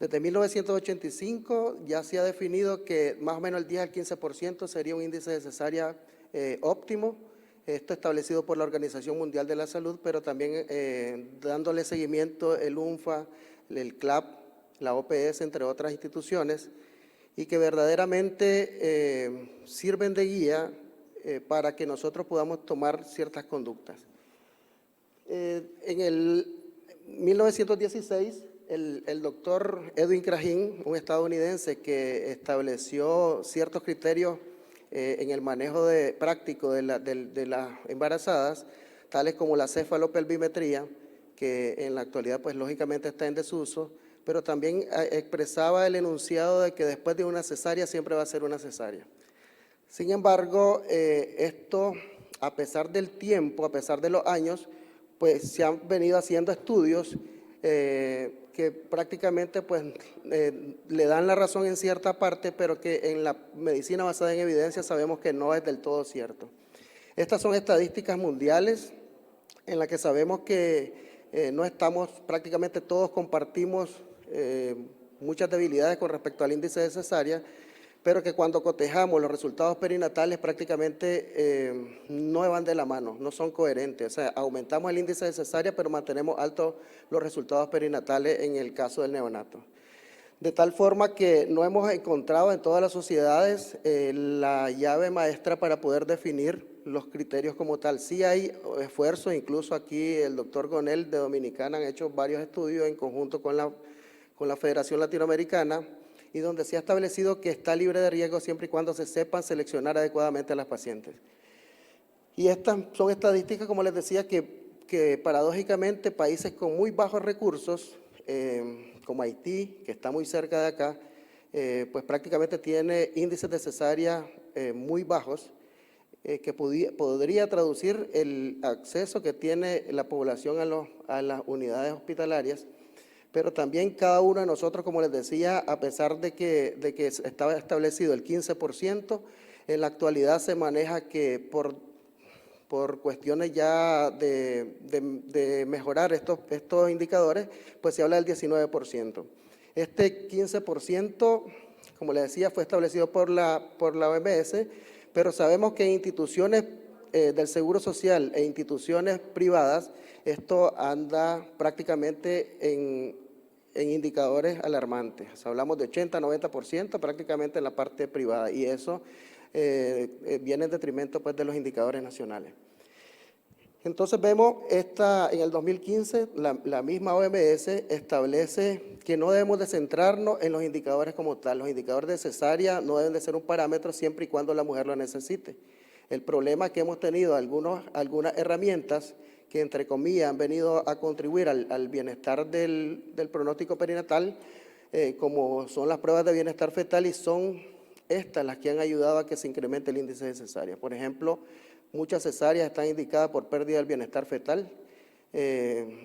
Desde 1985 ya se ha definido que más o menos el 10 al 15% sería un índice de cesárea óptimo. Esto establecido por la Organización Mundial de la Salud, pero también dándole seguimiento el UNFA, el CLAP, la OPS, entre otras instituciones, y que verdaderamente sirven de guía para que nosotros podamos tomar ciertas conductas. En el 1916, el doctor Edwin Cragin, un estadounidense que estableció ciertos criterios en el manejo práctico de las embarazadas, tales como la cefalopelvimetría, que en la actualidad pues lógicamente está en desuso, pero también expresaba el enunciado de que después de una cesárea siempre va a ser una cesárea. Sin embargo, esto, a pesar del tiempo, a pesar de los años, pues se han venido haciendo estudios que prácticamente pues, le dan la razón en cierta parte, pero que en la medicina basada en evidencia sabemos que no es del todo cierto. Estas son estadísticas mundiales en las que sabemos que no estamos, prácticamente todos compartimos muchas debilidades con respecto al índice de cesárea, pero que cuando cotejamos los resultados perinatales prácticamente no van de la mano, no son coherentes. O sea, aumentamos el índice de cesárea, pero mantenemos altos los resultados perinatales en el caso del neonato. De tal forma que no hemos encontrado en todas las sociedades la llave maestra para poder definir los criterios como tal. Sí hay esfuerzos, incluso aquí el doctor Gonel de Dominicana han hecho varios estudios en conjunto con la Federación Latinoamericana, y donde se ha establecido que está libre de riesgo siempre y cuando se sepan seleccionar adecuadamente a las pacientes. Y estas son estadísticas, como les decía, que paradójicamente países con muy bajos recursos, como Haití, que está muy cerca de acá, pues prácticamente tiene índices de cesárea muy bajos, que podría traducir el acceso que tiene la población a las unidades hospitalarias. Pero también cada uno de nosotros, como les decía, a pesar de que estaba establecido el 15%, en la actualidad se maneja que por cuestiones ya de mejorar estos indicadores, pues se habla del 19%. Este 15%, como les decía, fue establecido por la OMS, pero sabemos que en instituciones del Seguro Social e instituciones privadas, esto anda prácticamente en indicadores alarmantes. O sea, hablamos de 80-90% prácticamente en la parte privada, y eso viene en detrimento pues, de los indicadores nacionales. Entonces vemos en el 2015 la misma OMS establece que no debemos de centrarnos en los indicadores como tal. Los indicadores de cesárea no deben de ser un parámetro siempre y cuando la mujer lo necesite. El problema es que hemos tenido algunas herramientas que entre comillas han venido a contribuir al bienestar del pronóstico perinatal, como son las pruebas de bienestar fetal, y son estas las que han ayudado a que se incremente el índice de cesárea. Por ejemplo, muchas cesáreas están indicadas por pérdida del bienestar fetal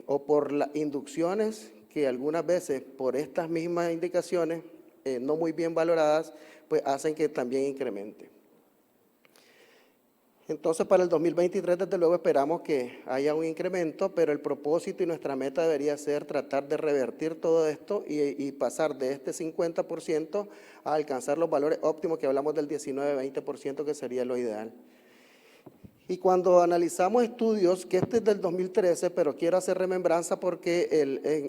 o por las inducciones que algunas veces por estas mismas indicaciones, no muy bien valoradas, pues hacen que también incremente. Entonces, para el 2023, desde luego, esperamos que haya un incremento, pero el propósito y nuestra meta debería ser tratar de revertir todo esto y pasar de este 50% a alcanzar los valores óptimos que hablamos del 19-20%, que sería lo ideal. Y cuando analizamos estudios, que este es del 2013, pero quiero hacer remembranza porque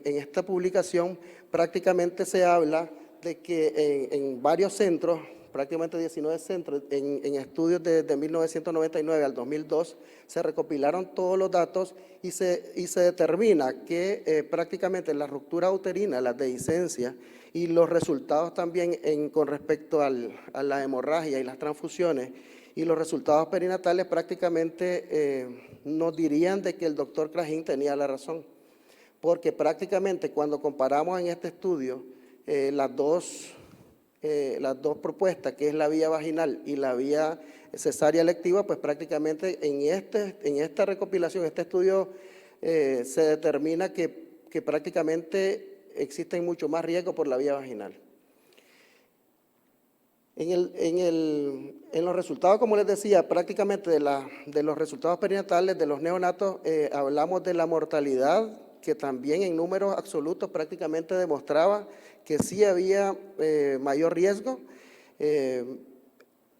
en esta publicación prácticamente se habla de que en varios centros, prácticamente 19 centros, en estudios desde 1999 al 2002, se recopilaron todos los datos y se determina que prácticamente la ruptura uterina, la dehiscencia y los resultados también con respecto a la hemorragia y las transfusiones y los resultados perinatales prácticamente nos dirían de que el doctor Cragin tenía la razón, porque prácticamente cuando comparamos en este estudio las dos propuestas, que es la vía vaginal y la vía cesárea electiva, pues prácticamente en esta recopilación, este estudio, se determina que prácticamente existen mucho más riesgos por la vía vaginal. En los resultados, como les decía, prácticamente de los resultados perinatales de los neonatos, hablamos de la mortalidad que también en números absolutos prácticamente demostraba que sí había mayor riesgo,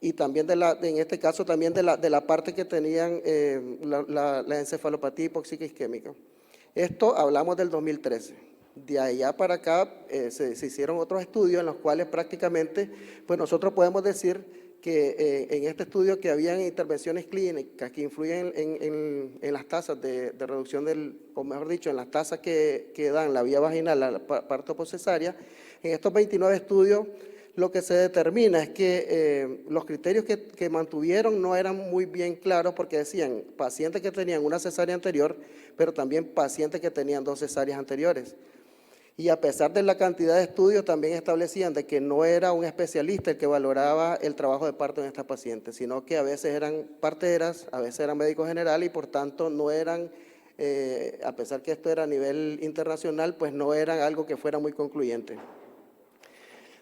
y también en este caso también de la parte que tenían la encefalopatía hipóxica isquémica. Esto hablamos del 2013. De allá para acá se hicieron otros estudios en los cuales prácticamente pues nosotros podemos decir que en este estudio que habían intervenciones clínicas que influyen en las tasas de reducción o mejor dicho, en las tasas que dan la vía vaginal al parto poscesárea. En estos 29 estudios lo que se determina es que los criterios que mantuvieron no eran muy bien claros, porque decían pacientes que tenían una cesárea anterior, pero también pacientes que tenían 2 cesáreas anteriores. Y a pesar de la cantidad de estudios, también establecían de que no era un especialista el que valoraba el trabajo de parto en estas pacientes, sino que a veces eran parteras, a veces eran médicos generales y por tanto no eran, a pesar que esto era a nivel internacional, pues no eran algo que fuera muy concluyente.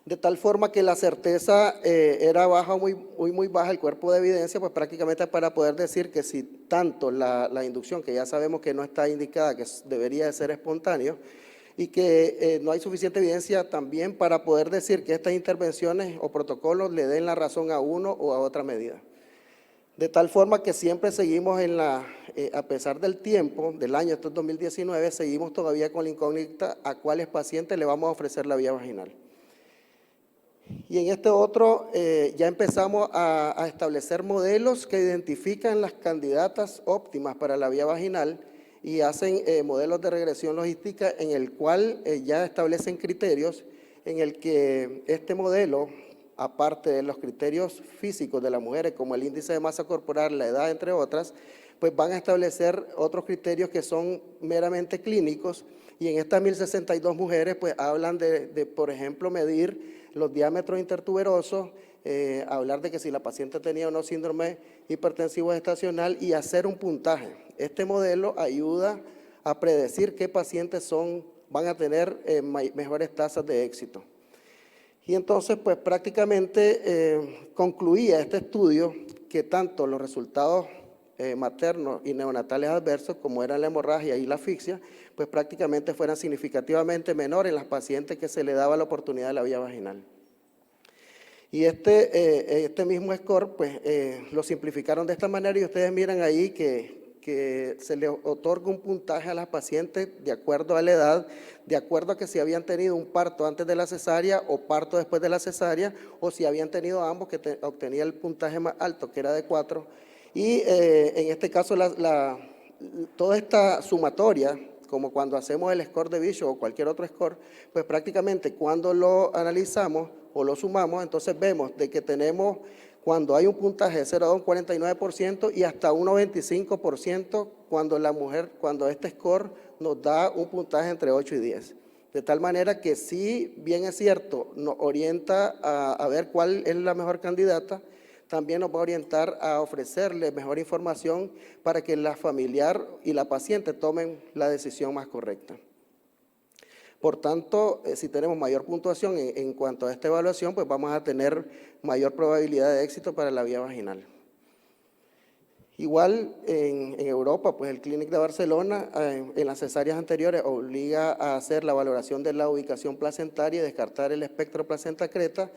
De tal forma que la certeza era baja, muy baja, el cuerpo de evidencia, pues prácticamente para poder decir que si tanto la inducción, que ya sabemos que no está indicada, que debería de ser espontáneo, y que no hay suficiente evidencia también para poder decir que estas intervenciones o protocolos le den la razón a uno o a otra medida. De tal forma que siempre seguimos a pesar del tiempo, del año, esto es 2019, seguimos todavía con la incógnita a cuáles pacientes le vamos a ofrecer la vía vaginal. Y en este otro ya empezamos a establecer modelos que identifican las candidatas óptimas para la vía vaginal y hacen modelos de regresión logística en el cual ya establecen criterios en el que este modelo, aparte de los criterios físicos de las mujeres como el índice de masa corporal, la edad, entre otras, pues van a establecer otros criterios que son meramente clínicos, y en estas 1.062 mujeres pues hablan de por ejemplo, medir los diámetros intertuberosos, hablar de que si la paciente tenía o no síndrome hipertensivo gestacional y hacer un puntaje. Este modelo ayuda a predecir qué pacientes van a tener mejores tasas de éxito. Y entonces, pues prácticamente concluía este estudio que tanto los resultados maternos y neonatales adversos, como era la hemorragia y la asfixia, pues prácticamente fueran significativamente menores en las pacientes que se le daba la oportunidad de la vía vaginal. Y este mismo score, pues lo simplificaron de esta manera, y ustedes miran ahí que se le otorga un puntaje a las pacientes de acuerdo a la edad, de acuerdo a que si habían tenido un parto antes de la cesárea o parto después de la cesárea, o si habían tenido ambos, que obtenía el puntaje más alto, que era de 4. Y en este caso, toda esta sumatoria, como cuando hacemos el score de Bishop o cualquier otro score, pues prácticamente cuando lo analizamos o lo sumamos, entonces vemos de que tenemos, cuando hay un puntaje de 0 a un 49% y hasta un 95% cuando este score nos da un puntaje entre 8 y 10. De tal manera que sí, bien es cierto, nos orienta a ver cuál es la mejor candidata, también nos va a orientar a ofrecerle mejor información para que la familiar y la paciente tomen la decisión más correcta. Por tanto, si tenemos mayor puntuación en cuanto a esta evaluación, pues vamos a tener mayor probabilidad de éxito para la vía vaginal. Igual en Europa, pues el Clínic de Barcelona en las cesáreas anteriores obliga a hacer la valoración de la ubicación placentaria y descartar el espectro placenta-creta,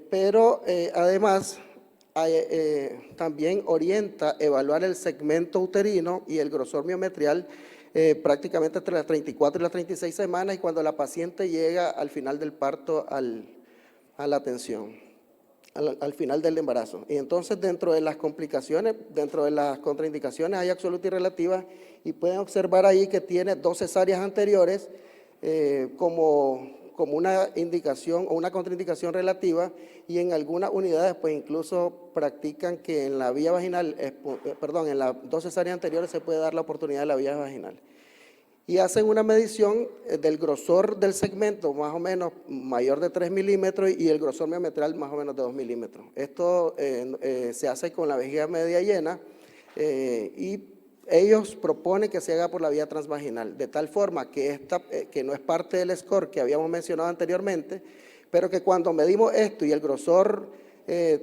pero además también orienta evaluar el segmento uterino y el grosor miometrial prácticamente entre las 34 y las 36 semanas, y cuando la paciente llega al final del parto a la atención, al final del embarazo. Y entonces dentro de las complicaciones, dentro de las contraindicaciones hay absoluta y relativa, y pueden observar ahí que tiene 2 cesáreas anteriores como una indicación o una contraindicación relativa, y en algunas unidades pues incluso practican que en la vía vaginal, en las 2 cesáreas anteriores se puede dar la oportunidad de la vía vaginal. Y hacen una medición del grosor del segmento más o menos mayor de 3 milímetros y el grosor miometral más o menos de 2 milímetros. Esto se hace con la vejiga media llena y ellos proponen que se haga por la vía transvaginal, de tal forma que que no es parte del score que habíamos mencionado anteriormente, pero que cuando medimos esto y el grosor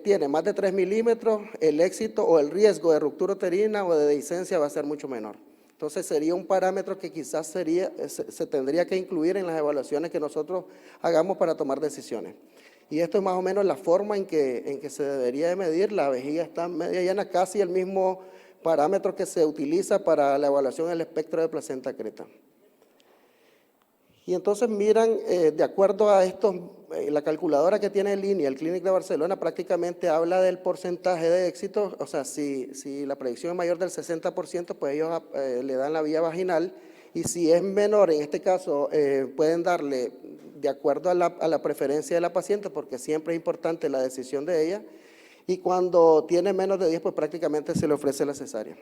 tiene más de 3 milímetros, el éxito o el riesgo de ruptura uterina o de dehiscencia va a ser mucho menor. Entonces sería un parámetro que quizás se tendría que incluir en las evaluaciones que nosotros hagamos para tomar decisiones. Y esto es más o menos la forma en que se debería de medir. La vejiga está media llena, casi el mismo parámetro que se utiliza para la evaluación del espectro de placenta creta. Y entonces miran, de acuerdo a estos, la calculadora que tiene el INI, el Clínic de Barcelona, prácticamente habla del porcentaje de éxito. O sea, si la predicción es mayor del 60%, pues ellos le dan la vía vaginal, y si es menor, en este caso, pueden darle de acuerdo a la preferencia de la paciente, porque siempre es importante la decisión de ella, y cuando tiene menos de 10, pues prácticamente se le ofrece la cesárea.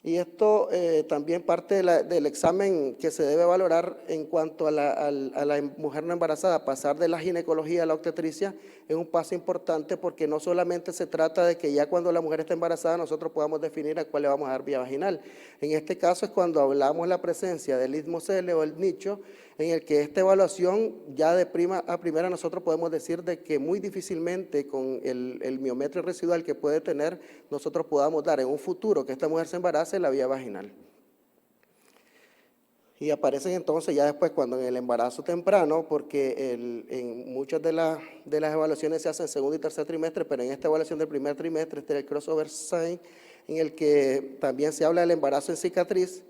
Y esto también parte del examen que se debe valorar en cuanto a la mujer no embarazada. Pasar de la ginecología a la obstetricia es un paso importante, porque no solamente se trata de que ya cuando la mujer está embarazada nosotros podamos definir a cuál le vamos a dar vía vaginal. En este caso es cuando hablamos la presencia del istmo-cele o el nicho, en el que esta evaluación ya de prima a primera nosotros podemos decir de que muy difícilmente con el miometrio residual que puede tener, nosotros podamos dar en un futuro que esta mujer se embarace la vía vaginal. Y aparecen entonces ya después cuando en el embarazo temprano, porque en muchas de las evaluaciones se hacen en segundo y tercer trimestre, pero en esta evaluación del primer trimestre está el crossover sign, en el que también se habla del embarazo en cicatriz,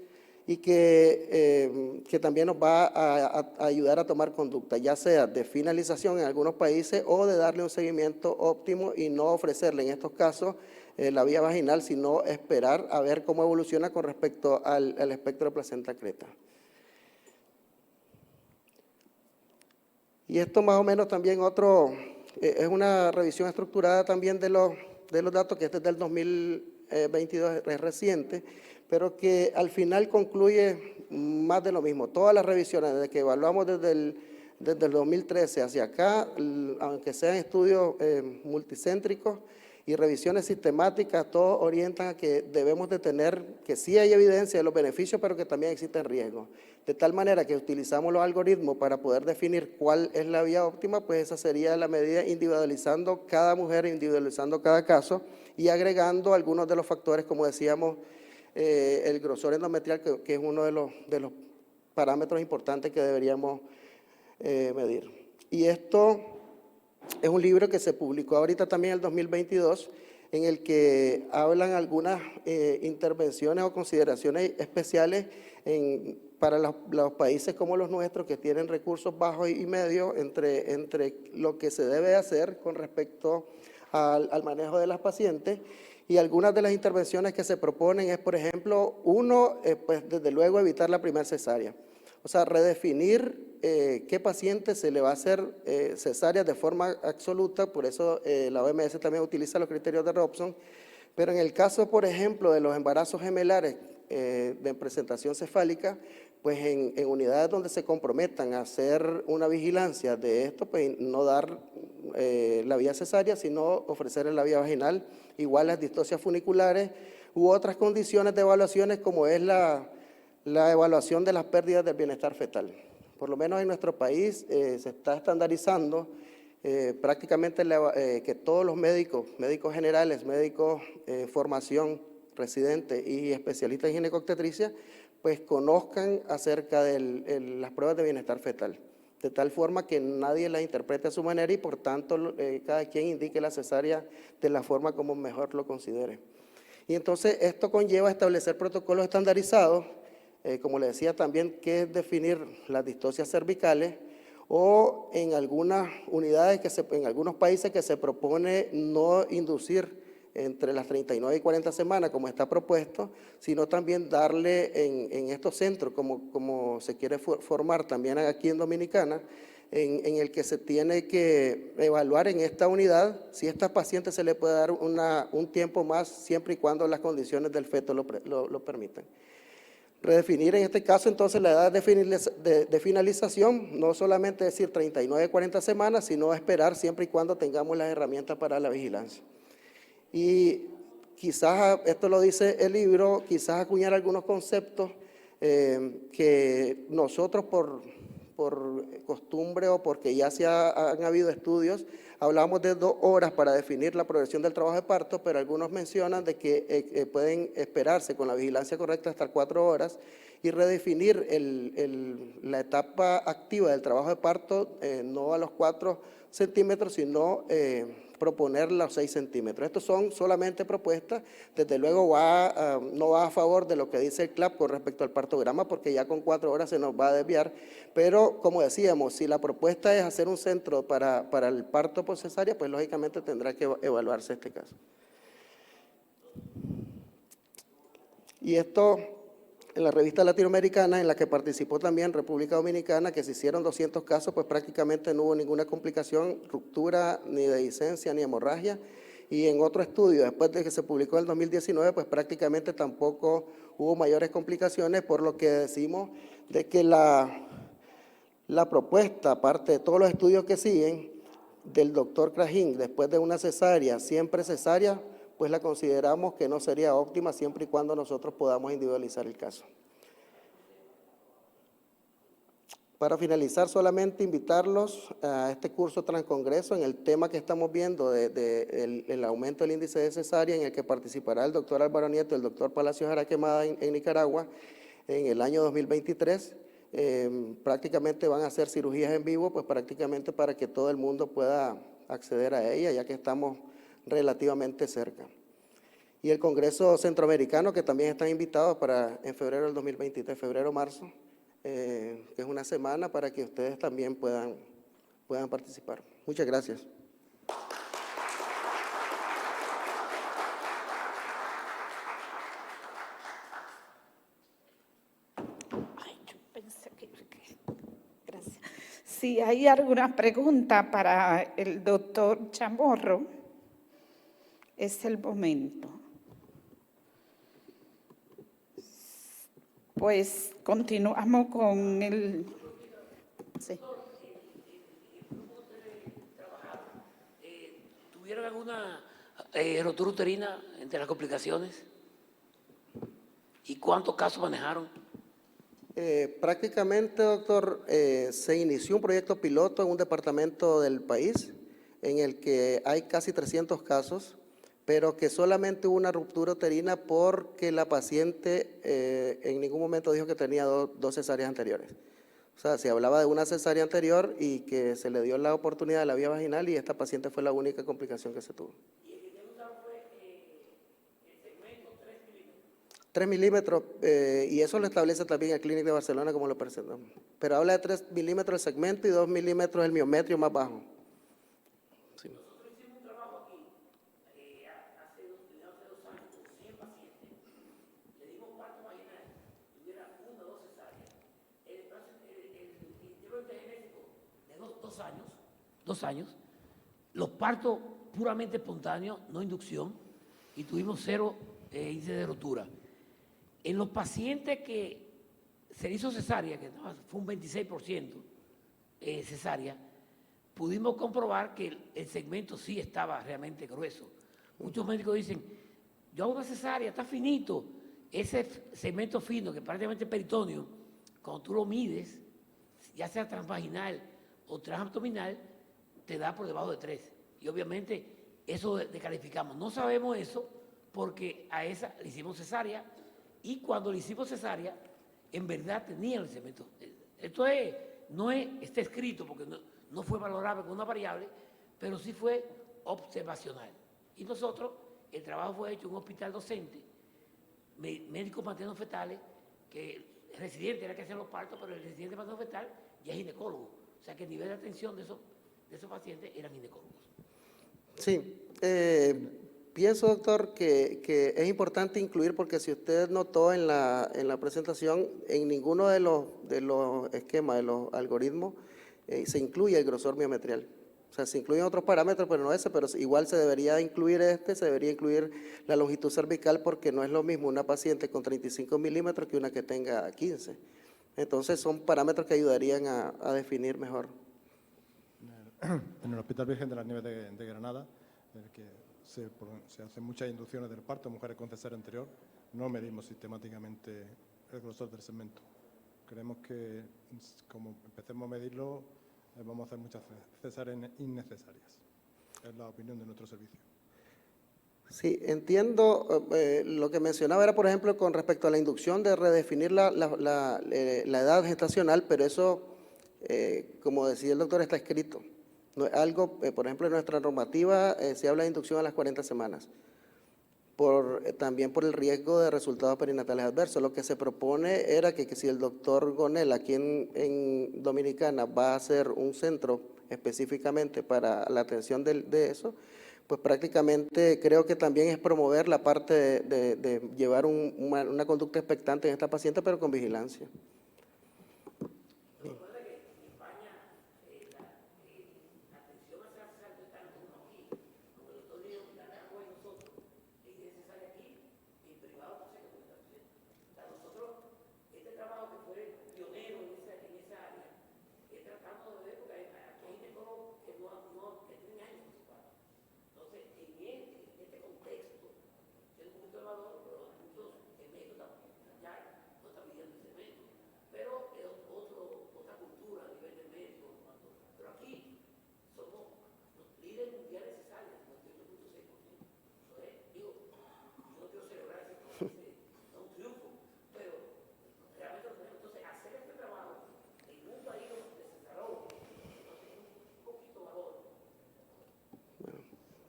y que también nos va a ayudar a tomar conducta, ya sea de finalización en algunos países o de darle un seguimiento óptimo y no ofrecerle en estos casos la vía vaginal, sino esperar a ver cómo evoluciona con respecto al espectro de placenta creta. Y esto más o menos también es una revisión estructurada también de los datos, que este es del 2022, es reciente, pero que al final concluye más de lo mismo. Todas las revisiones, desde que evaluamos desde el 2013 hacia acá, aunque sean estudios multicéntricos y revisiones sistemáticas, todos orientan a que debemos de tener, que sí hay evidencia de los beneficios, pero que también existen riesgos. De tal manera que utilizamos los algoritmos para poder definir cuál es la vía óptima, pues esa sería la medida, individualizando cada mujer, individualizando cada caso y agregando algunos de los factores, como decíamos, el grosor endometrial, que es uno de los parámetros importantes que deberíamos medir. Y esto es un libro que se publicó ahorita también en el 2022, en el que hablan algunas intervenciones o consideraciones especiales para los países como los nuestros, que tienen recursos bajos y medios, entre lo que se debe hacer con respecto al manejo de las pacientes. Y algunas de las intervenciones que se proponen es, por ejemplo, pues desde luego evitar la primera cesárea. O sea, redefinir qué paciente se le va a hacer cesárea de forma absoluta. Por eso la OMS también utiliza los criterios de Robson. Pero en el caso, por ejemplo, de los embarazos gemelares de presentación cefálica, pues en unidades donde se comprometan a hacer una vigilancia de esto, pues no dar la vía cesárea, sino ofrecer la vía vaginal. Igual las distocias funiculares u otras condiciones de evaluaciones, como es la evaluación de las pérdidas del bienestar fetal. Por lo menos en nuestro país se está estandarizando prácticamente que todos los médicos generales, médicos formación, residentes y especialistas en ginecobstetricia, pues conozcan acerca de las pruebas de bienestar fetal, de tal forma que nadie las interprete a su manera y por tanto cada quien indique la cesárea de la forma como mejor lo considere. Y entonces esto conlleva establecer protocolos estandarizados, como le decía también, que es definir las distocias cervicales, o en algunas unidades, en algunos países que se propone no inducir entre las 39 y 40 semanas, como está propuesto, sino también darle en estos centros, como se quiere formar también aquí en Dominicana, en el que se tiene que evaluar en esta unidad si a esta paciente se le puede dar un tiempo más, siempre y cuando las condiciones del feto lo permitan. Redefinir en este caso entonces la edad de finalización, no solamente decir 39, 40 semanas, sino esperar siempre y cuando tengamos las herramientas para la vigilancia. Y quizás, esto lo dice el libro, quizás acuñar algunos conceptos que nosotros costumbre o porque ya han habido estudios, hablamos de 2 horas para definir la progresión del trabajo de parto, pero algunos mencionan de que pueden esperarse con la vigilancia correcta hasta 4 horas y redefinir la etapa activa del trabajo de parto, no a los 4 centímetros, sino proponer los 6 centímetros. Estos son solamente propuestas, desde luego no va a favor de lo que dice el CLAP con respecto al partograma, porque ya con 4 horas se nos va a desviar, pero como decíamos, si la propuesta es hacer un centro para el parto por cesárea, pues lógicamente tendrá que evaluarse este caso. Y esto, en la revista latinoamericana, en la que participó también República Dominicana, que se hicieron 200 casos, pues prácticamente no hubo ninguna complicación, ruptura, ni de discencia, ni hemorragia. Y en otro estudio, después de que se publicó en el 2019, pues prácticamente tampoco hubo mayores complicaciones, por lo que decimos de que la propuesta, aparte de todos los estudios que siguen, del doctor Crajín, después de una cesárea, siempre cesárea, pues la consideramos que no sería óptima siempre y cuando nosotros podamos individualizar el caso. Para finalizar, solamente invitarlos a este curso Transcongreso en el tema que estamos viendo el aumento del índice de cesárea, en el que participará el doctor Álvaro Nieto y el doctor Palacios Araquemada en Nicaragua en el año 2023. Prácticamente van a hacer cirugías en vivo, pues prácticamente para que todo el mundo pueda acceder a ella, ya que estamos relativamente cerca. Y el Congreso Centroamericano, que también están invitados en febrero del 2023, febrero-marzo, que es una semana para que ustedes también puedan participar. Muchas gracias. Ay, yo pensé que... Gracias. Si hay alguna pregunta para el doctor Chamorro, es el momento. Pues continuamos con el... Sí. ¿Tuvieron alguna rotura uterina entre las complicaciones? ¿Y cuántos casos manejaron? Prácticamente, doctor, se inició un proyecto piloto en un departamento del país en el que hay casi 300 casos, pero que solamente hubo una ruptura uterina porque la paciente en ningún momento dijo que tenía dos cesáreas anteriores. O sea, se hablaba de una cesárea anterior y que se le dio la oportunidad de la vía vaginal y esta paciente fue la única complicación que se tuvo. ¿Y el que te usaron fue el segmento 3 milímetros? 3 milímetros, y eso lo establece también el Clínic de Barcelona como lo presentamos. Pero habla de 3 milímetros el segmento y 2 milímetros el miometrio más bajo. Sí. Nosotros hicimos un trabajo aquí hace 2 años con 100 pacientes. Le dimos parto vaginal, tuviera 1 o 2 cesáreas. El intervalo genético de 2 años, los partos puramente espontáneos, no inducción, y tuvimos 0 índice de rotura. En los pacientes que se hizo cesárea, que fue un 26% cesárea, pudimos comprobar que el segmento sí estaba realmente grueso. Muchos médicos dicen, yo hago una cesárea, está finito. Ese segmento fino, que prácticamente es peritoneo, cuando tú lo mides, ya sea transvaginal o transabdominal, te da por debajo de 3. Y obviamente eso descalificamos. No sabemos eso porque a esa le hicimos cesárea y cuando le hicimos cesárea, en verdad tenía el segmento. Esto está escrito porque no fue valorable con una variable, pero sí fue observacional. Y nosotros, el trabajo fue hecho en un hospital docente, médicos maternos fetales, que el residente era que hacía los partos, pero el residente materno fetal ya es ginecólogo. O sea que el nivel de atención de esos pacientes eran ginecólogos. Sí, pienso, doctor, que es importante incluir, porque si usted notó en la presentación, en ninguno de los esquemas, de los algoritmos, se incluye el grosor miometrial. O sea, se incluyen otros parámetros, pero no ese, pero igual se debería incluir se debería incluir la longitud cervical, porque no es lo mismo una paciente con 35 milímetros que una que tenga 15. Entonces, son parámetros que ayudarían a definir mejor. En el Hospital Virgen de las Nieves de Granada, en el que se hacen muchas inducciones del parto, mujeres con cesárea anterior, no medimos sistemáticamente el grosor del segmento. creemos que como empecemos a medirlo, vamos a hacer muchas cesáreas innecesarias. Es la opinión de nuestro servicio. Sí, entiendo. Lo que mencionaba era, por ejemplo, con respecto a la inducción de redefinir la edad gestacional, pero eso, como decía el doctor, está escrito. No es algo, por ejemplo, en nuestra normativa se habla de inducción a las 40 semanas, también por el riesgo de resultados perinatales adversos. Lo que se propone era que si el doctor Gonel aquí en Dominicana va a hacer un centro específicamente para la atención de eso, pues prácticamente creo que también es promover la parte de llevar una conducta expectante en esta paciente, pero con vigilancia.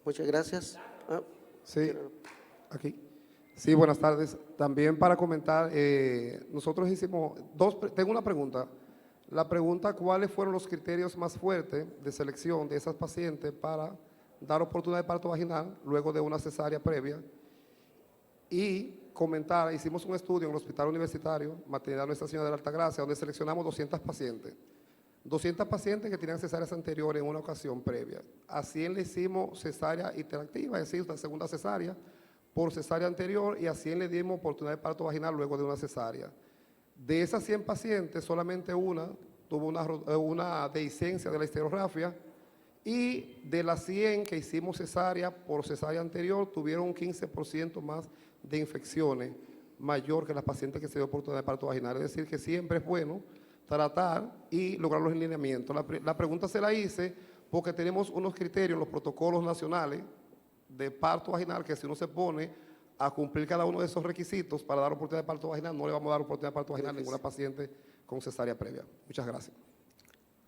Muchas gracias. Sí, aquí. Sí, buenas tardes. También para comentar, nosotros hicimos tengo una pregunta. La pregunta, ¿cuáles fueron los criterios más fuertes de selección de esas pacientes para dar oportunidad de parto vaginal luego de una cesárea previa? Y comentar, hicimos un estudio en el Hospital Universitario, Maternidad Nuestra Señora de la Altagracia, donde seleccionamos 200 pacientes. 200 pacientes que tenían cesáreas anteriores en una ocasión previa. A 100 le hicimos cesárea interactiva, es decir, la segunda cesárea por cesárea anterior, y a 100 le dimos oportunidad de parto vaginal luego de una cesárea. De esas 100 pacientes, solamente una tuvo una dehiscencia de la histerografia, y de las 100 que hicimos cesárea por cesárea anterior, tuvieron un 15% más de infecciones, mayor que las pacientes que se dio oportunidad de parto vaginal. Es decir, que siempre es bueno tratar y lograr los lineamientos. La pregunta se la hice porque tenemos unos criterios, los protocolos nacionales de parto vaginal, que si uno se pone a cumplir cada uno de esos requisitos para dar oportunidad de parto vaginal, no le vamos a dar oportunidad de parto vaginal a ninguna paciente con cesárea previa. Muchas gracias.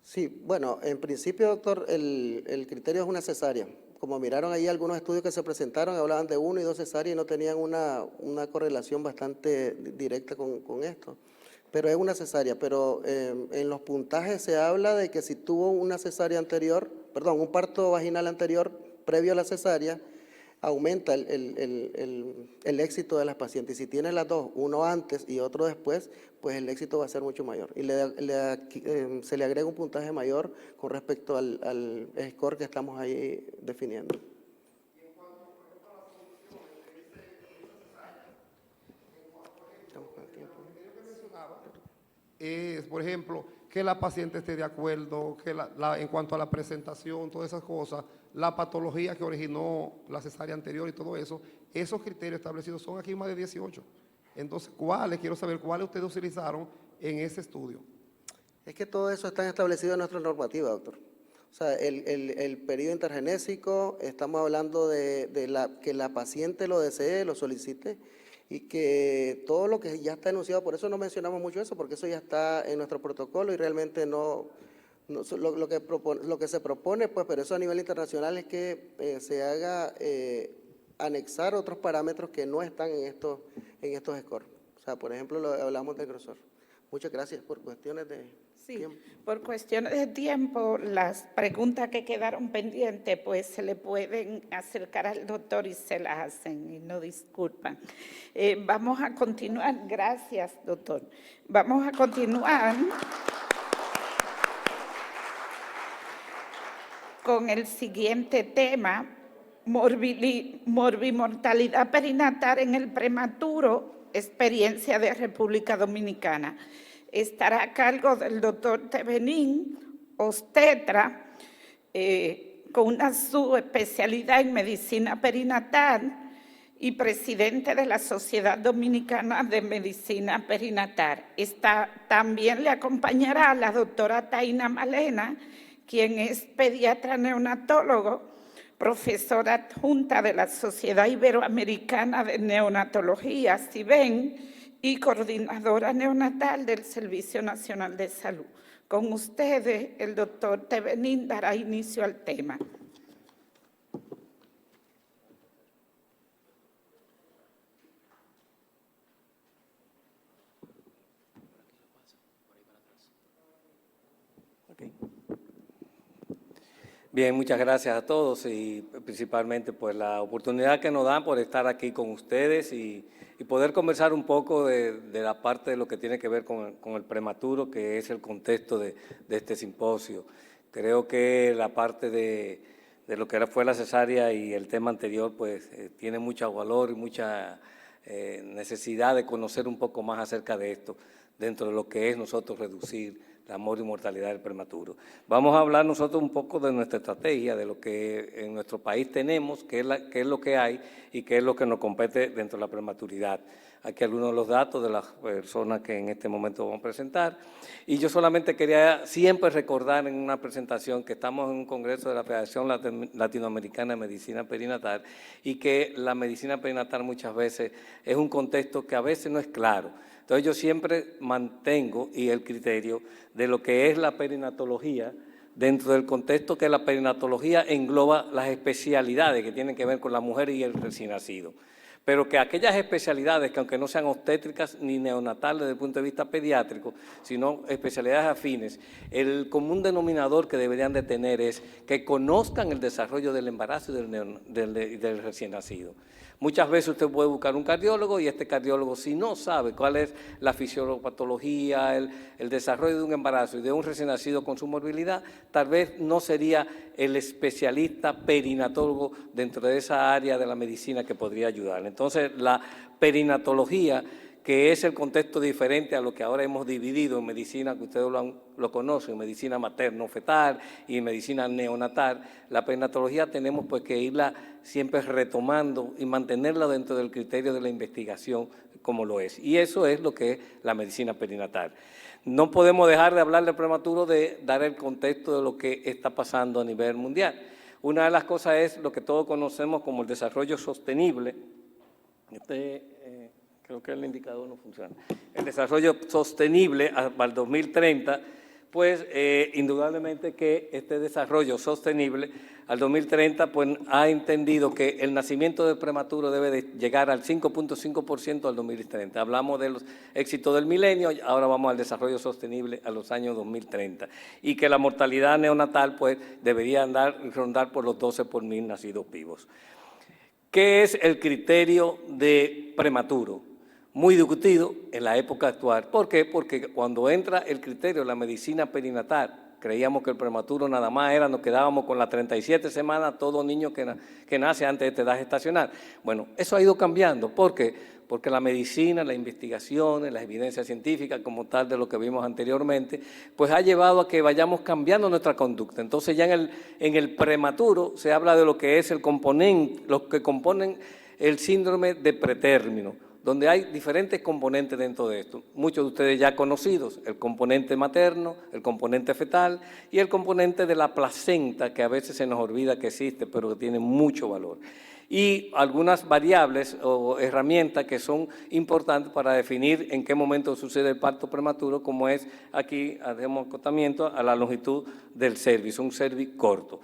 Sí, bueno, en principio, doctor, el criterio es una cesárea. Como miraron ahí algunos estudios que se presentaron, hablaban de 1 y 2 cesáreas y no tenían una correlación bastante directa con esto. Pero es una cesárea, pero en los puntajes se habla de que si tuvo una cesárea anterior, perdón, un parto vaginal anterior previo a la cesárea, aumenta el éxito de las pacientes. Y si tiene las dos, uno antes y otro después, pues el éxito va a ser mucho mayor. Y se le agrega un puntaje mayor con respecto al score que estamos ahí definiendo. Es, por ejemplo, que la paciente esté de acuerdo, que en cuanto a la presentación, todas esas cosas, la patología que originó la cesárea anterior y todo eso, esos criterios establecidos son aquí más de 18. Entonces, quiero saber cuáles ustedes utilizaron en ese estudio. Es que todo eso está establecido en nuestra normativa, doctor. O sea, el periodo intergenésico, estamos hablando de que la paciente lo desee, lo solicite, y que todo lo que ya está enunciado, por eso no mencionamos mucho eso, porque eso ya está en nuestro protocolo y realmente lo que se propone, pues, pero eso a nivel internacional es que se haga anexar otros parámetros que no están en estos scores. O sea, por ejemplo, hablamos del grosor. Muchas gracias por cuestiones de tiempo. Por cuestiones de tiempo, las preguntas que quedaron pendientes, pues se le pueden acercar al doctor y se las hacen y no disculpan. Vamos a continuar. Gracias, doctor. Vamos a continuar con el siguiente tema, morbimortalidad perinatal en el prematuro, experiencia de República Dominicana. Estará a cargo del doctor Tevenín, obstetra, con una subespecialidad en medicina perinatal y presidente de la Sociedad Dominicana de Medicina Perinatal. También le acompañará la doctora Taina Malena, quien es pediatra neonatólogo, profesora adjunta de la Sociedad Iberoamericana de Neonatología, SIBEN, y coordinadora neonatal del Servicio Nacional de Salud. Con ustedes, el doctor Tevenin dará inicio al tema. Bien, muchas gracias a todos y principalmente pues la oportunidad que nos dan por estar aquí con ustedes y poder conversar un poco de la parte de lo que tiene que ver con el prematuro, que es el contexto de este simposio. Creo que la parte de lo que fue la cesárea y el tema anterior pues tiene mucho valor y mucha necesidad de conocer un poco más acerca de esto, dentro de lo que es nosotros reducir la muerte y mortalidad del prematuro. Vamos a hablar nosotros un poco de nuestra estrategia, de lo que en nuestro país tenemos, qué es lo que hay y qué es lo que nos compete dentro de la prematuridad. Aquí algunos de los datos de las personas que en este momento vamos a presentar. Y yo solamente quería siempre recordar en una presentación que estamos en un congreso de la Federación Latinoamericana de Medicina Perinatal y que la medicina perinatal muchas veces es un contexto que a veces no es claro. Entonces yo siempre mantengo el criterio de lo que es la perinatología dentro del contexto que la perinatología engloba las especialidades que tienen que ver con la mujer y el recién nacido. Pero que aquellas especialidades que aunque no sean obstétricas ni neonatales desde el punto de vista pediátrico, sino especialidades afines, el común denominador que deberían de tener es que conozcan el desarrollo del embarazo y del recién nacido. Muchas veces usted puede buscar un cardiólogo y este cardiólogo, si no sabe cuál es la fisiopatología, el desarrollo de un embarazo y de un recién nacido con su morbilidad, tal vez no sería el especialista perinatólogo dentro de esa área de la medicina que podría ayudar. Entonces, la perinatología, que es el contexto diferente a lo que ahora hemos dividido en medicina, que ustedes lo conocen, medicina materno-fetal y medicina neonatal, la perinatología tenemos pues que irla siempre retomando y mantenerla dentro del criterio de la investigación como lo es. Y eso es lo que es la medicina perinatal. No podemos dejar de hablar del prematuro, de dar el contexto de lo que está pasando a nivel mundial. Una de las cosas es lo que todos conocemos como el desarrollo sostenible. Creo que el indicador no funciona. El desarrollo sostenible para el 2030, pues indudablemente que este desarrollo sostenible al 2030 pues ha entendido que el nacimiento de prematuro debe de llegar al 5.5% al 2030. Hablamos de los éxitos del milenio, ahora vamos al desarrollo sostenible a los años 2030. Y que la mortalidad neonatal pues debería rondar por los 12 por 1000 nacidos vivos. ¿Qué es el criterio de prematuro? Muy discutido en la época actual. ¿Por qué? Porque cuando entra el criterio de la medicina perinatal, creíamos que el prematuro nada más era, nos quedábamos con las 37 semanas, todo niño que nace antes de esta edad gestacional. Bueno, eso ha ido cambiando. ¿Por qué? Porque la medicina, las investigaciones, las evidencias científicas como tal de lo que vimos anteriormente, pues ha llevado a que vayamos cambiando nuestra conducta. Entonces ya en el prematuro se habla de lo que es el componente, los que componen el síndrome de pretérmino, donde hay diferentes componentes dentro de esto. Muchos de ustedes ya conocidos, el componente materno, el componente fetal y el componente de la placenta, que a veces se nos olvida que existe, pero que tiene mucho valor. Y algunas variables o herramientas que son importantes para definir en qué momento sucede el parto prematuro, como es aquí, hacemos acotamiento a la longitud del cervix, un cervix corto.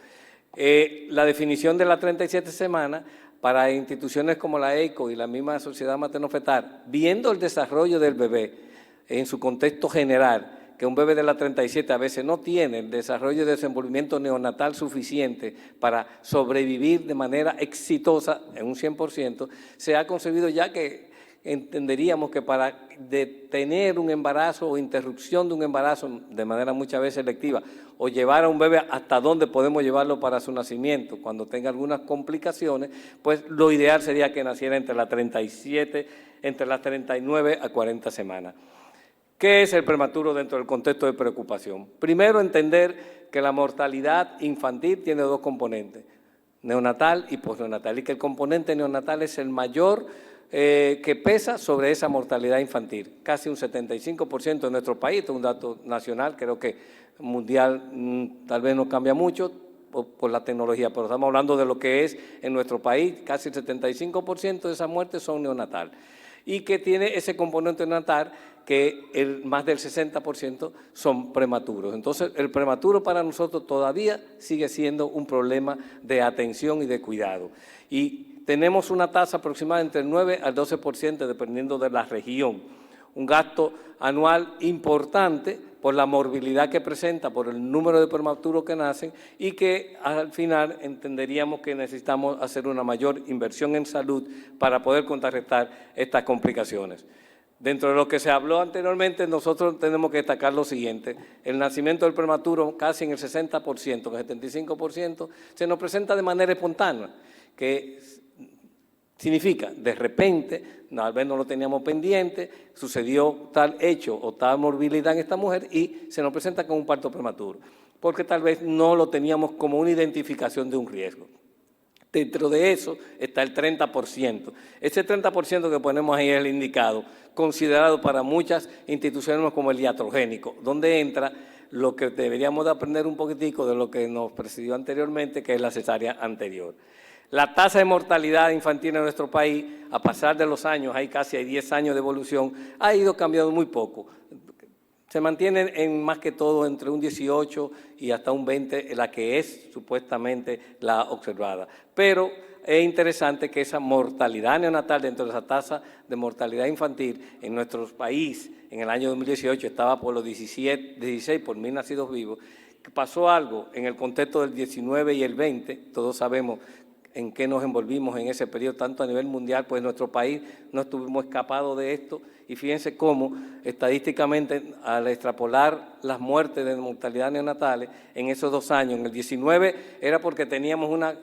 La definición de las 37 semanas, para instituciones como la EICO y la misma Sociedad Materno-Fetal, viendo el desarrollo del bebé en su contexto general, que un bebé de la 37 a veces no tiene el desarrollo y desenvolvimiento neonatal suficiente para sobrevivir de manera exitosa en un 100%, se ha concebido ya que entenderíamos que para detener un embarazo o interrupción de un embarazo de manera muchas veces selectiva o llevar a un bebé hasta donde podemos llevarlo para su nacimiento, cuando tenga algunas complicaciones, pues lo ideal sería que naciera entre las 37, entre las 39 a 40 semanas. ¿Qué es el prematuro dentro del contexto de preocupación? Primero, entender que la mortalidad infantil tiene dos componentes. neonatal y posneonatal, y que el componente neonatal es el mayor que pesa sobre esa mortalidad infantil, casi un 75% en nuestro país. Esto es un dato nacional, creo que mundial tal vez no cambia mucho por la tecnología, pero estamos hablando de lo que es en nuestro país, casi el 75% de esas muertes son neonatal, y que tiene ese componente neonatal que más del 60% son prematuros. Entonces, el prematuro para nosotros todavía sigue siendo un problema de atención y de cuidado. Y tenemos una tasa aproximada entre el 9 al 12%, dependiendo de la región. Un gasto anual importante por la morbilidad que presenta, por el número de prematuros que nacen, y que al final entenderíamos que necesitamos hacer una mayor inversión en salud para poder contrarrestar estas complicaciones. Dentro de lo que se habló anteriormente, nosotros tenemos que destacar lo siguiente: el nacimiento del prematuro casi en el 60%, en el 75%, se nos presenta de manera espontánea, que significa, de repente, tal vez no lo teníamos pendiente, sucedió tal hecho o tal morbilidad en esta mujer y se nos presenta con un parto prematuro, porque tal vez no lo teníamos como una identificación de un riesgo. Dentro de eso está el 30%. Ese 30% que ponemos ahí es el indicado, considerado para muchas instituciones como el iatrogénico, donde entra lo que deberíamos de aprender un poquitico de lo que nos presidió anteriormente, que es la cesárea anterior. La tasa de mortalidad infantil en nuestro país, a pasar de los años, hay 10 años de evolución, ha ido cambiando muy poco. Se mantiene en más que todo entre un 18 y hasta un 20, la que es supuestamente la observada. Pero es interesante que esa mortalidad neonatal, dentro de esa tasa de mortalidad infantil en nuestro país, en el año 2018 estaba por los 16 por 1000 nacidos vivos. Pasó algo en el contexto del 19 y el 20, todos sabemos en qué nos envolvimos en ese periodo, tanto a nivel mundial, pues nuestro país no estuvimos escapados de esto, y fíjense cómo estadísticamente al extrapolar las muertes de mortalidad neonatales en esos 2 años, en el 19 era porque teníamos una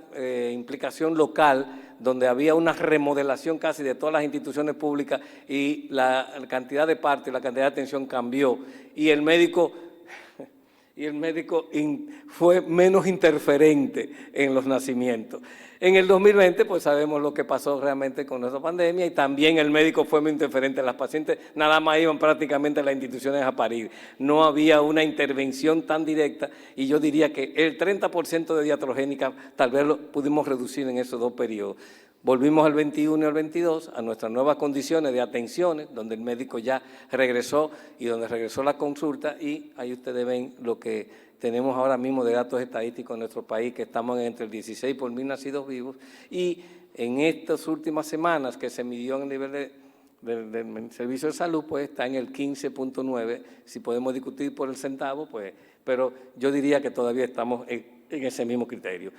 implicación local donde había una remodelación casi de todas las instituciones públicas y la cantidad de partos y la cantidad de atención cambió, y el médico fue menos interferente en los nacimientos. En el 2020, pues sabemos lo que pasó realmente con esa pandemia, y también el médico fue muy interferente. Las pacientes nada más iban prácticamente a las instituciones a parir. No había una intervención tan directa, y yo diría que el 30% de diatrogénica tal vez lo pudimos reducir en esos 2 periodos. Volvimos al 21 y al 22 a nuestras nuevas condiciones de atenciones, donde el médico ya regresó y donde regresó la consulta, y ahí ustedes ven lo que tenemos ahora mismo de datos estadísticos en nuestro país, que estamos entre el 16 por 1000 nacidos vivos, y en estas últimas semanas que se midió en el nivel del Servicio de Salud, pues está en el 15.9, si podemos discutir por el centavo, pues, pero yo diría que todavía estamos en ese mismo criterio.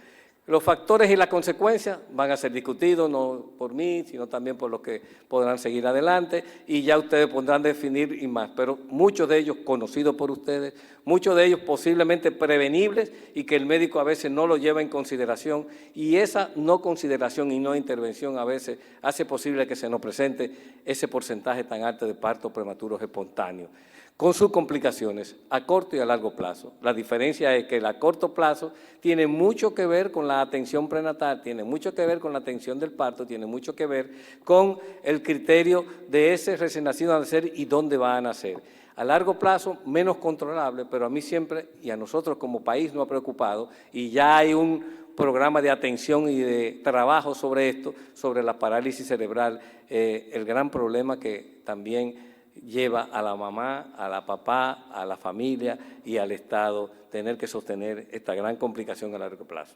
Los factores y las consecuencias van a ser discutidos, no por mí, sino también por los que podrán seguir adelante, y ya ustedes podrán definir y más, pero muchos de ellos conocidos por ustedes, muchos de ellos posiblemente prevenibles y que el médico a veces no lo lleva en consideración, y esa no consideración y no intervención a veces hace posible que se nos presente ese porcentaje tan alto de partos prematuros espontáneos, con sus complicaciones a corto y a largo plazo. La diferencia es que el a corto plazo tiene mucho que ver con la atención prenatal, tiene mucho que ver con la atención del parto, tiene mucho que ver con el criterio de ese recién nacido a nacer y dónde va a nacer. A largo plazo, menos controlable, pero a mí siempre y a nosotros como país nos ha preocupado, y ya hay un programa de atención y de trabajo sobre esto, sobre la parálisis cerebral, el gran problema que también lleva a la mamá, a la papá, a la familia y al Estado tener que sostener esta gran complicación a largo plazo.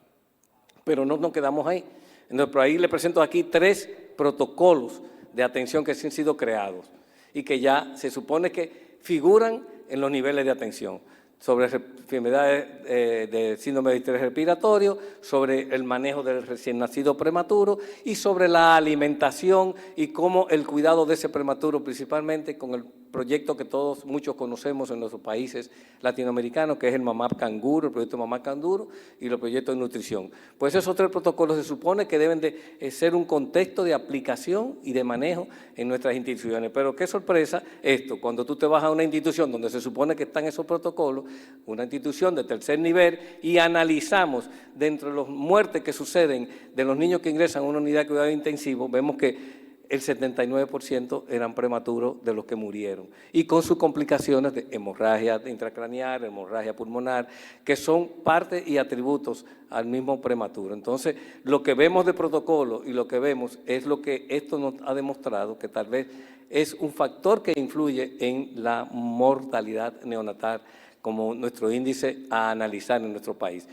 Pero no nos quedamos ahí. Entonces, por ahí le presento aquí 3 protocolos de atención que han sido creados y que ya se supone que figuran en los niveles de atención, sobre enfermedades de síndrome de distrés respiratorio, sobre el manejo del recién nacido prematuro y sobre la alimentación y cómo el cuidado de ese prematuro, principalmente con el proyecto que muchos conocemos en nuestros países latinoamericanos, que es el Mamá Canguro, el proyecto Mamá Canguro y los proyectos de nutrición. Pues esos 3 protocolos se supone que deben de ser un contexto de aplicación y de manejo en nuestras instituciones. Pero qué sorpresa esto, cuando tú te vas a una institución donde se supone que están esos protocolos, una institución de tercer nivel, y analizamos dentro de las muertes que suceden de los niños que ingresan a una unidad de cuidado intensivo, vemos que el 79% eran prematuros de los que murieron, y con sus complicaciones de hemorragia intracraneal, hemorragia pulmonar, que son parte y atributos al mismo prematuro. Entonces, lo que vemos de protocolo y lo que vemos es lo que esto nos ha demostrado, que tal vez es un factor que influye en la mortalidad neonatal, como nuestro índice a analizar en nuestro país.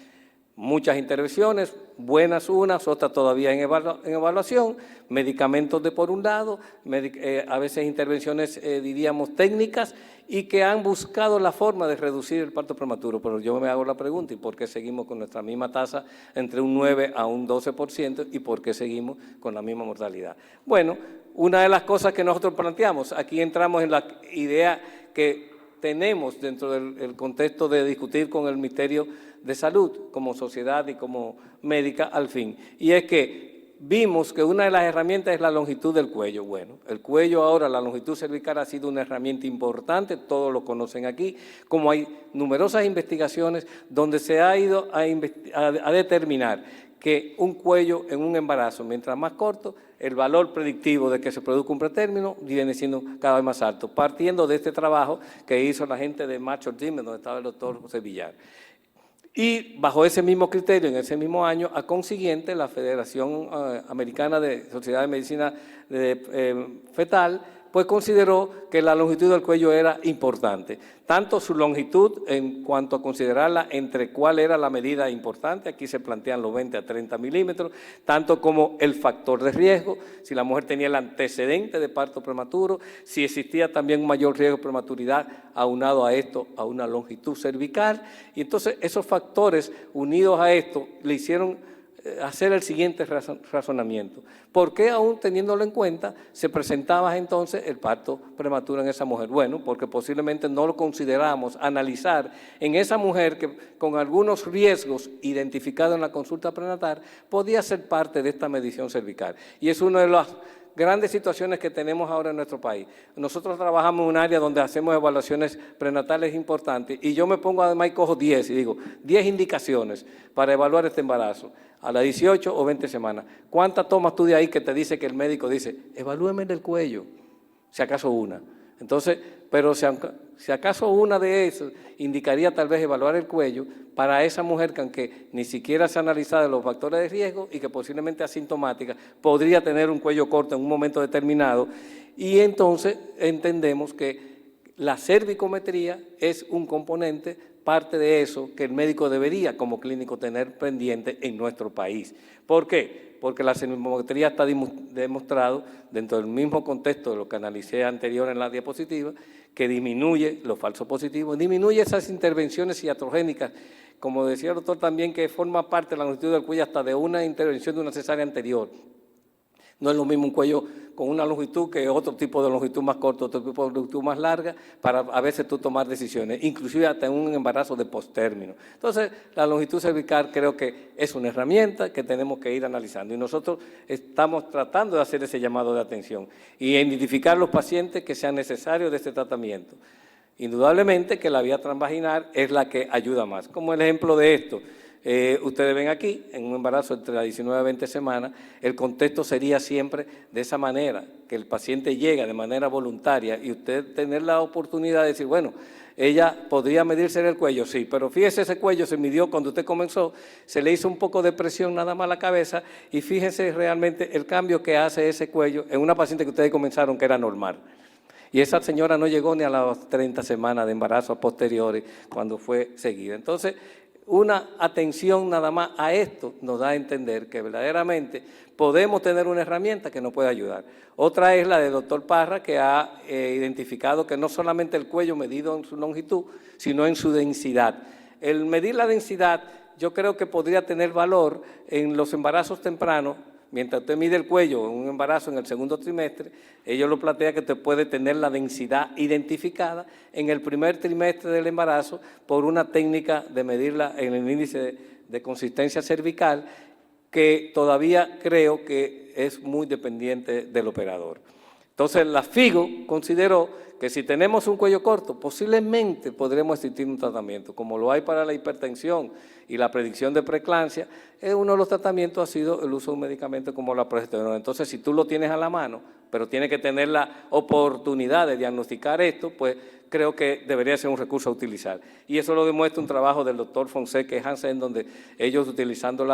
Muchas intervenciones, buenas unas, otras todavía en evaluación, medicamentos de por un lado, a veces intervenciones, diríamos, técnicas, y que han buscado la forma de reducir el parto prematuro. Pero yo me hago la pregunta, ¿y por qué seguimos con nuestra misma tasa entre un 9 a un 12%? ¿Y por qué seguimos con la misma mortalidad? Bueno, una de las cosas que nosotros planteamos, aquí entramos en la idea que tenemos dentro del contexto de discutir con el Ministerio de Salud, como sociedad y como médica al fin, y es que vimos que una de las herramientas es la longitud del cuello. Bueno, el cuello ahora, la longitud cervical ha sido una herramienta importante, todos lo conocen aquí, como hay numerosas investigaciones donde se ha ido a determinar que un cuello en un embarazo, mientras más corto, el valor predictivo de que se produzca un pretérmino viene siendo cada vez más alto, partiendo de este trabajo que hizo la gente de Macho Team, donde estaba el doctor José Villar. Y bajo ese mismo criterio, en ese mismo año, a consiguiente, la Federación Americana de Sociedad de Medicina Fetal, pues consideró que la longitud del cuello era importante. Tanto su longitud en cuanto a considerarla entre cuál era la medida importante, aquí se plantean los 20 a 30 milímetros, tanto como el factor de riesgo, si la mujer tenía el antecedente de parto prematuro, si existía también un mayor riesgo de prematuridad aunado a esto, a una longitud cervical. Y entonces esos factores unidos a esto le hicieron hacer el siguiente razonamiento. ¿Por qué, aún teniéndolo en cuenta, se presentaba entonces el parto prematuro en esa mujer? Bueno, porque posiblemente no lo consideramos analizar en esa mujer que con algunos riesgos identificados en la consulta prenatal podía ser parte de esta medición cervical. Y es una de las grandes situaciones que tenemos ahora en nuestro país. Nosotros trabajamos en un área donde hacemos evaluaciones prenatales importantes, y yo me pongo además y cojo 10 y digo, 10 indicaciones para evaluar este embarazo a las 18 o 20 semanas. ¿Cuántas tomas tú de ahí que te dice que el médico dice, evalúeme el cuello, si acaso una? Entonces, pero si acaso una de esas indicaría tal vez evaluar el cuello para esa mujer que, aunque ni siquiera se ha analizado los factores de riesgo y que posiblemente asintomática, podría tener un cuello corto en un momento determinado. Y entonces entendemos que la cervicometría es un componente, parte de eso, que el médico debería como clínico tener pendiente en nuestro país. ¿Por qué? Porque la cervicometría está demostrado dentro del mismo contexto de lo que analicé anterior en la diapositiva, que disminuye los falsos positivos, disminuye esas intervenciones iatrogénicas, como decía el doctor también, que forma parte de la longitud del cuello hasta de una intervención de una cesárea anterior. No es lo mismo un cuello con una longitud que otro tipo de longitud más corta, otro tipo de longitud más larga, para a veces tú tomar decisiones, inclusive hasta en un embarazo de postérmino. Entonces, la longitud cervical creo que es una herramienta que tenemos que ir analizando, y nosotros estamos tratando de hacer ese llamado de atención y identificar los pacientes que sean necesarios de este tratamiento. Indudablemente que la vía transvaginal es la que ayuda más. Como el ejemplo de esto, ustedes ven aquí, en un embarazo entre las 19 a 20 semanas, el contexto sería siempre de esa manera, que el paciente llega de manera voluntaria y usted tener la oportunidad de decir, bueno, ella podría medirse el cuello, sí, pero fíjese, ese cuello se midió cuando usted comenzó, se le hizo un poco de presión nada más a la cabeza, y fíjense realmente el cambio que hace ese cuello en una paciente que ustedes comenzaron que era normal. Y esa señora no llegó ni a las 30 semanas de embarazo posteriores cuando fue seguida. Entonces, una atención nada más a esto nos da a entender que verdaderamente podemos tener una herramienta que nos puede ayudar. Otra es la del doctor Parra, que ha identificado que no solamente el cuello medido en su longitud, sino en su densidad. El medir la densidad yo creo que podría tener valor en los embarazos tempranos, mientras usted mide el cuello en un embarazo en el segundo trimestre, ellos lo plantean que usted puede tener la densidad identificada en el primer trimestre del embarazo por una técnica de medirla en el índice de consistencia cervical, que todavía creo que es muy dependiente del operador. Entonces, la FIGO consideró que si tenemos un cuello corto, posiblemente podremos existir un tratamiento, como lo hay para la hipertensión y la predicción de preeclampsia. Uno de los tratamientos ha sido el uso de un medicamento como la progesterona. Entonces, si tú lo tienes a la mano, pero tienes que tener la oportunidad de diagnosticar esto, pues creo que debería ser un recurso a utilizar. Y eso lo demuestra un trabajo del doctor Fonseca y Hansen, donde ellos, utilizando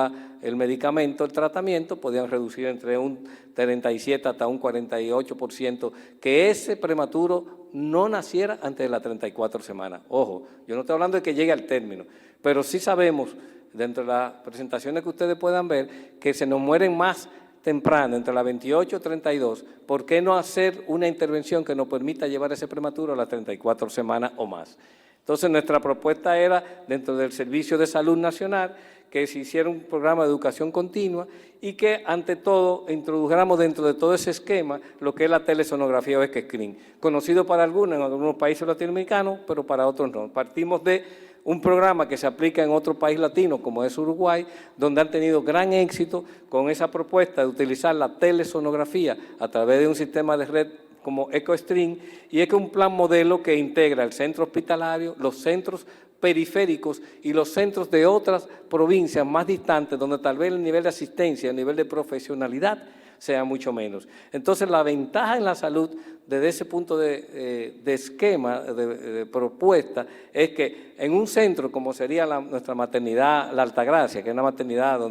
el medicamento, el tratamiento, podían reducir entre un 37 hasta un 48% que ese prematuro no naciera antes de las 34 semanas. Ojo, yo no estoy hablando de que llegue al término, pero sí sabemos, dentro de las presentaciones que ustedes puedan ver, que se nos mueren más temprano, entre las 28 y 32, ¿por qué no hacer una intervención que nos permita llevar ese prematuro a las 34 semanas o más? Entonces, nuestra propuesta era, dentro del Servicio de Salud Nacional, que se hiciera un programa de educación continua y que, ante todo, introdujéramos dentro de todo ese esquema lo que es la telesonografía o screening, conocido para algunos en algunos países latinoamericanos, pero para otros no. Partimos de un programa que se aplica en otro país latino, como es Uruguay, donde han tenido gran éxito con esa propuesta de utilizar la telesonografía a través de un sistema de red como EcoStream, y es que un plan modelo que integra el centro hospitalario, los centros periféricos y los centros de otras provincias más distantes, donde tal vez el nivel de asistencia, el nivel de profesionalidad sea mucho menos. Entonces, la ventaja en la salud, desde ese punto de esquema, de propuesta, es que en un centro como sería nuestra maternidad, la Altagracia, que es una maternidad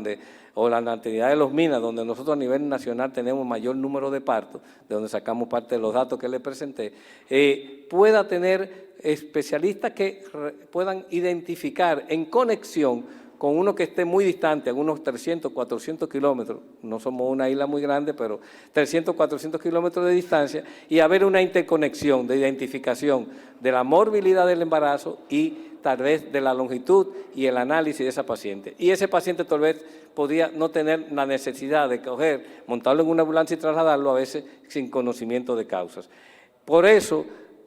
o la maternidad de Los Minas, donde nosotros a nivel nacional tenemos mayor número de partos, de donde sacamos parte de los datos que les presenté, pueda tener especialistas que puedan identificar en conexión con uno que esté muy distante, a unos 300, 400 kilómetros, no somos una isla muy grande, pero 300, 400 kilómetros de distancia, y haber una interconexión de identificación de la morbilidad del embarazo y tal vez de la longitud y el análisis de esa paciente. Y ese paciente tal vez podría no tener la necesidad de montarlo en una ambulancia y trasladarlo a veces sin conocimiento de causas. Por eso,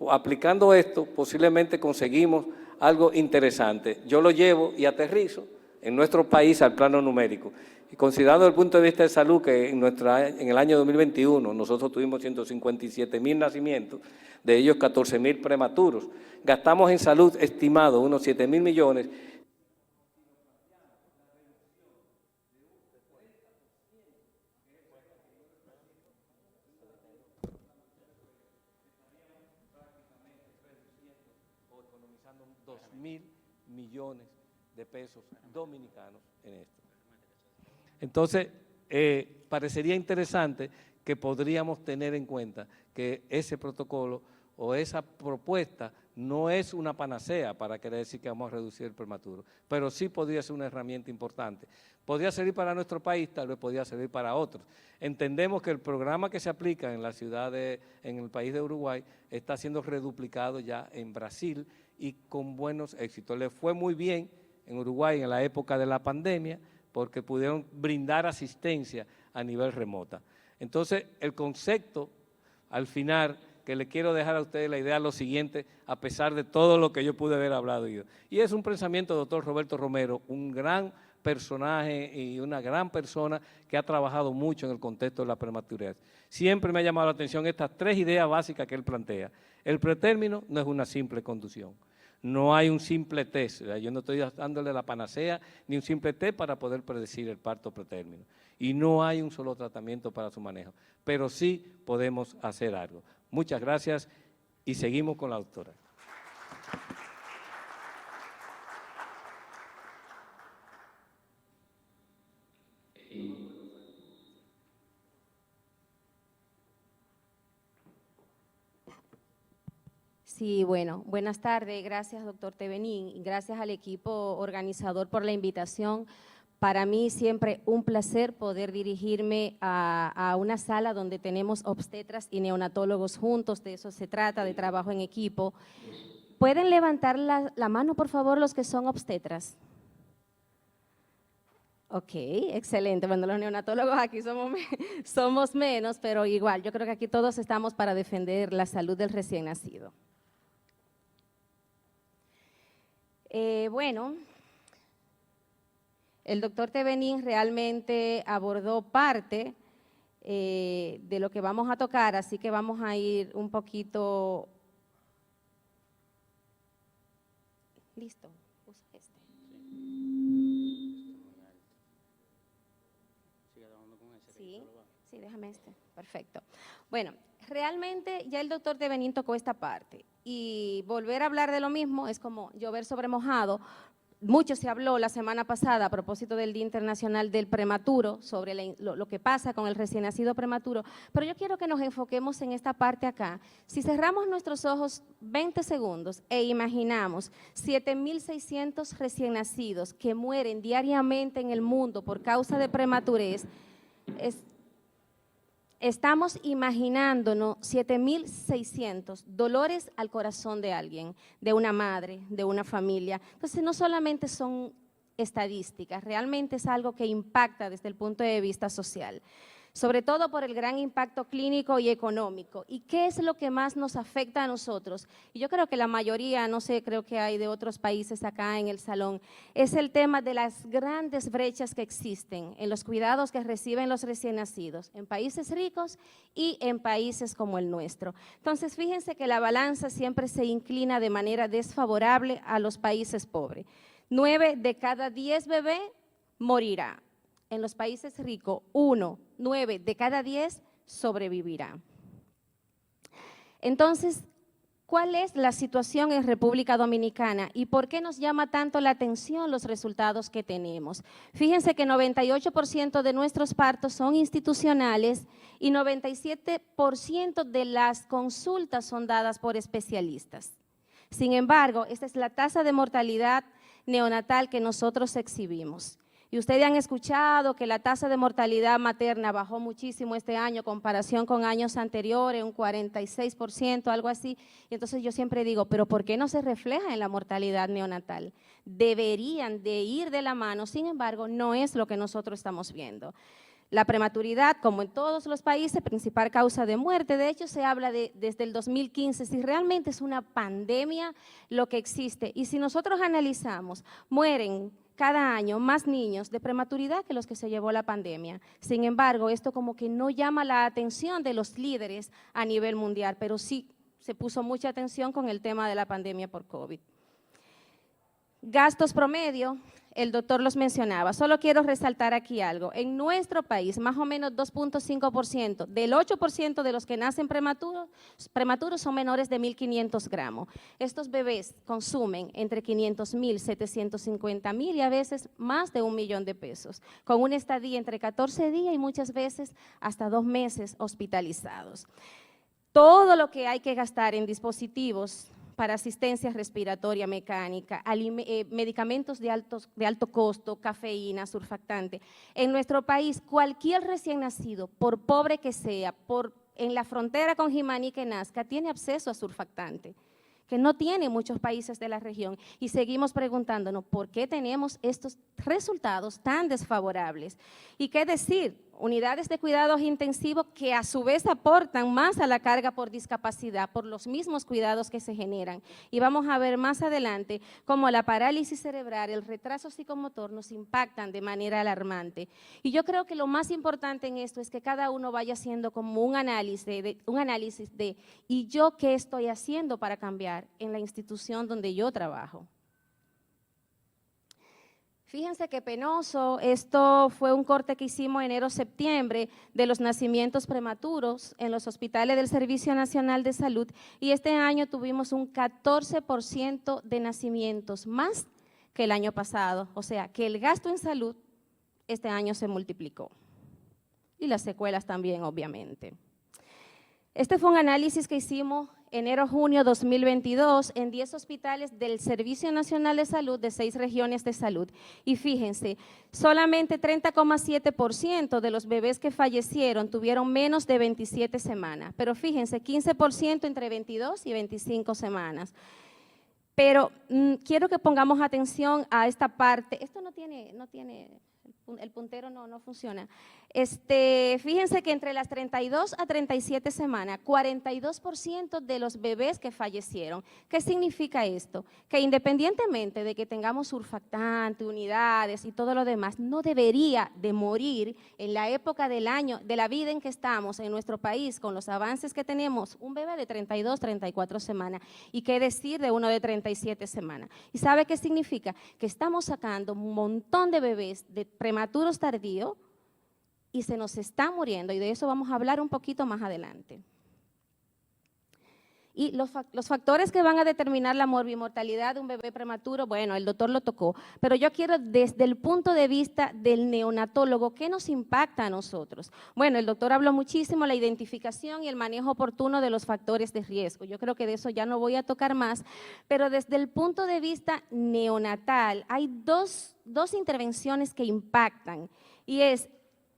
aplicando esto, posiblemente conseguimos algo interesante. Yo lo llevo y aterrizo en nuestro país al plano numérico. Y considerando desde el punto de vista de salud que en el año 2021 nosotros tuvimos 157,000 nacimientos, de ellos 14,000 prematuros. Gastamos en salud estimado unos 7,000 millones. O economizando 2,000 millones de pesos dominicanos en esto. Entonces, parecería interesante que podríamos tener en cuenta que ese protocolo o esa propuesta no es una panacea para querer decir que vamos a reducir el prematuro, pero sí podría ser una herramienta importante. Podría servir para nuestro país, tal vez podría servir para otros. Entendemos que el programa que se aplica en la ciudad en el país de Uruguay está siendo reduplicado ya en Brasil y con buenos éxitos. Le fue muy bien en Uruguay en la época de la pandemia, porque pudieron brindar asistencia a nivel remota. Entonces, el concepto, al final, que le quiero dejar a ustedes la idea es lo siguiente, a pesar de todo lo que yo pude haber hablado yo. Y es un pensamiento del doctor Roberto Romero, un gran personaje y una gran persona que ha trabajado mucho en el contexto de la prematurez. Siempre me ha llamado la atención estas 3 ideas básicas que él plantea. El pretérmino no es una simple conducción. No hay un simple test, yo no estoy dándole la panacea ni un simple test para poder predecir el parto pretérmino. Y no hay un solo tratamiento para su manejo, pero sí podemos hacer algo. Muchas gracias y seguimos con la doctora. Sí, bueno, buenas tardes. Gracias, doctor Tevenín, y gracias al equipo organizador por la invitación. Para mí siempre un placer poder dirigirme a una sala donde tenemos obstetras y neonatólogos juntos, de eso se trata, de trabajo en equipo. ¿Pueden levantar la mano, por favor, los que son obstetras? Ok, excelente. Bueno, los neonatólogos aquí somos menos, pero igual, yo creo que aquí todos estamos para defender la salud del recién nacido. Bueno, el doctor Tevenin realmente abordó parte de lo que vamos a tocar, así que vamos a ir un poquito. Listo, usa este. Sí, déjame este, perfecto. Bueno, realmente ya el doctor Tevenin tocó esta parte y volver a hablar de lo mismo es como llover sobre mojado. Mucho se habló la semana pasada a propósito del Día Internacional del Prematuro, sobre lo que pasa con el recién nacido prematuro, pero yo quiero que nos enfoquemos en esta parte acá. Si cerramos nuestros ojos 20 segundos e imaginamos 7.600 recién nacidos que mueren diariamente en el mundo por causa de prematurez, estamos imaginándonos 7.600 dolores al corazón de alguien, de una madre, de una familia. Entonces, no solamente son estadísticas, realmente es algo que impacta desde el punto de vista social, sobre todo por el gran impacto clínico y económico. ¿Y qué es lo que más nos afecta a nosotros? Y yo creo que la mayoría, no sé, creo que hay de otros países acá en el salón, es el tema de las grandes brechas que existen en los cuidados que reciben los recién nacidos, en países ricos y en países como el nuestro. Entonces, fíjense que la balanza siempre se inclina de manera desfavorable a los países pobres. 9 de cada 10 bebés morirá. En los países ricos, 9 de cada 10 sobrevivirá. Entonces, ¿cuál es la situación en República Dominicana y por qué nos llama tanto la atención los resultados que tenemos? Fíjense que 98% de nuestros partos son institucionales y 97% de las consultas son dadas por especialistas. Sin embargo, esta es la tasa de mortalidad neonatal que nosotros exhibimos. Y ustedes han escuchado que la tasa de mortalidad materna bajó muchísimo este año en comparación con años anteriores, un 46%, algo así. Y entonces yo siempre digo, ¿pero por qué no se refleja en la mortalidad neonatal? Deberían de ir de la mano, sin embargo, no es lo que nosotros estamos viendo. La prematuridad, como en todos los países, principal causa de muerte. De hecho, se habla desde el 2015, si realmente es una pandemia lo que existe. Y si nosotros analizamos, mueren cada año más niños de prematuridad que los que se llevó la pandemia. Sin embargo, esto como que no llama la atención de los líderes a nivel mundial, pero sí se puso mucha atención con el tema de la pandemia por COVID. Gastos promedio, el doctor los mencionaba. Solo quiero resaltar aquí algo. En nuestro país, más o menos 2.5%, del 8% de los que nacen prematuros son menores de 1.500 gramos. Estos bebés consumen entre 500.000, 750.000 y a veces más de 1 millón de pesos, con una estadía entre 14 días y muchas veces hasta 2 meses hospitalizados. Todo lo que hay que gastar en dispositivos para asistencia respiratoria mecánica, medicamentos de alto costo, cafeína, surfactante. En nuestro país, cualquier recién nacido, por pobre que sea, en la frontera con Jimaní que nazca, tiene acceso a surfactante, que no tienen muchos países de la región. Y seguimos preguntándonos por qué tenemos estos resultados tan desfavorables. ¿Y qué decir? Unidades de cuidados intensivos que a su vez aportan más a la carga por discapacidad, por los mismos cuidados que se generan. Y vamos a ver más adelante cómo la parálisis cerebral, el retraso psicomotor nos impactan de manera alarmante. Y yo creo que lo más importante en esto es que cada uno vaya haciendo como un análisis de ¿y yo qué estoy haciendo para cambiar en la institución donde yo trabajo? Fíjense qué penoso, esto fue un corte que hicimos enero-septiembre de los nacimientos prematuros en los hospitales del Servicio Nacional de Salud y este año tuvimos un 14% de nacimientos más que el año pasado, o sea que el gasto en salud este año se multiplicó y las secuelas también obviamente. Este fue un análisis que hicimos enero-junio 2022 en 10 hospitales del Servicio Nacional de Salud de 6 regiones de salud. Y fíjense, solamente 30,7% de los bebés que fallecieron tuvieron menos de 27 semanas, pero fíjense, 15% entre 22 y 25 semanas. Pero quiero que pongamos atención a esta parte. Esto no tiene El puntero no funciona. Fíjense que entre las 32 a 37 semanas, 42% de los bebés que fallecieron. ¿Qué significa esto? Que independientemente de que tengamos surfactante, unidades y todo lo demás, no debería de morir en la época del año, de la vida en que estamos en nuestro país, con los avances que tenemos, un bebé de 32, 34 semanas. ¿Y qué decir de uno de 37 semanas? ¿Y sabe qué significa? Que estamos sacando un montón de bebés de prematuros tardíos y se nos está muriendo, y de eso vamos a hablar un poquito más adelante. Y los factores que van a determinar la morbimortalidad de un bebé prematuro, bueno, el doctor lo tocó, pero yo quiero desde el punto de vista del neonatólogo, ¿qué nos impacta a nosotros? Bueno, el doctor habló muchísimo de la identificación y el manejo oportuno de los factores de riesgo. Yo creo que de eso ya no voy a tocar más, pero desde el punto de vista neonatal hay dos intervenciones que impactan, y es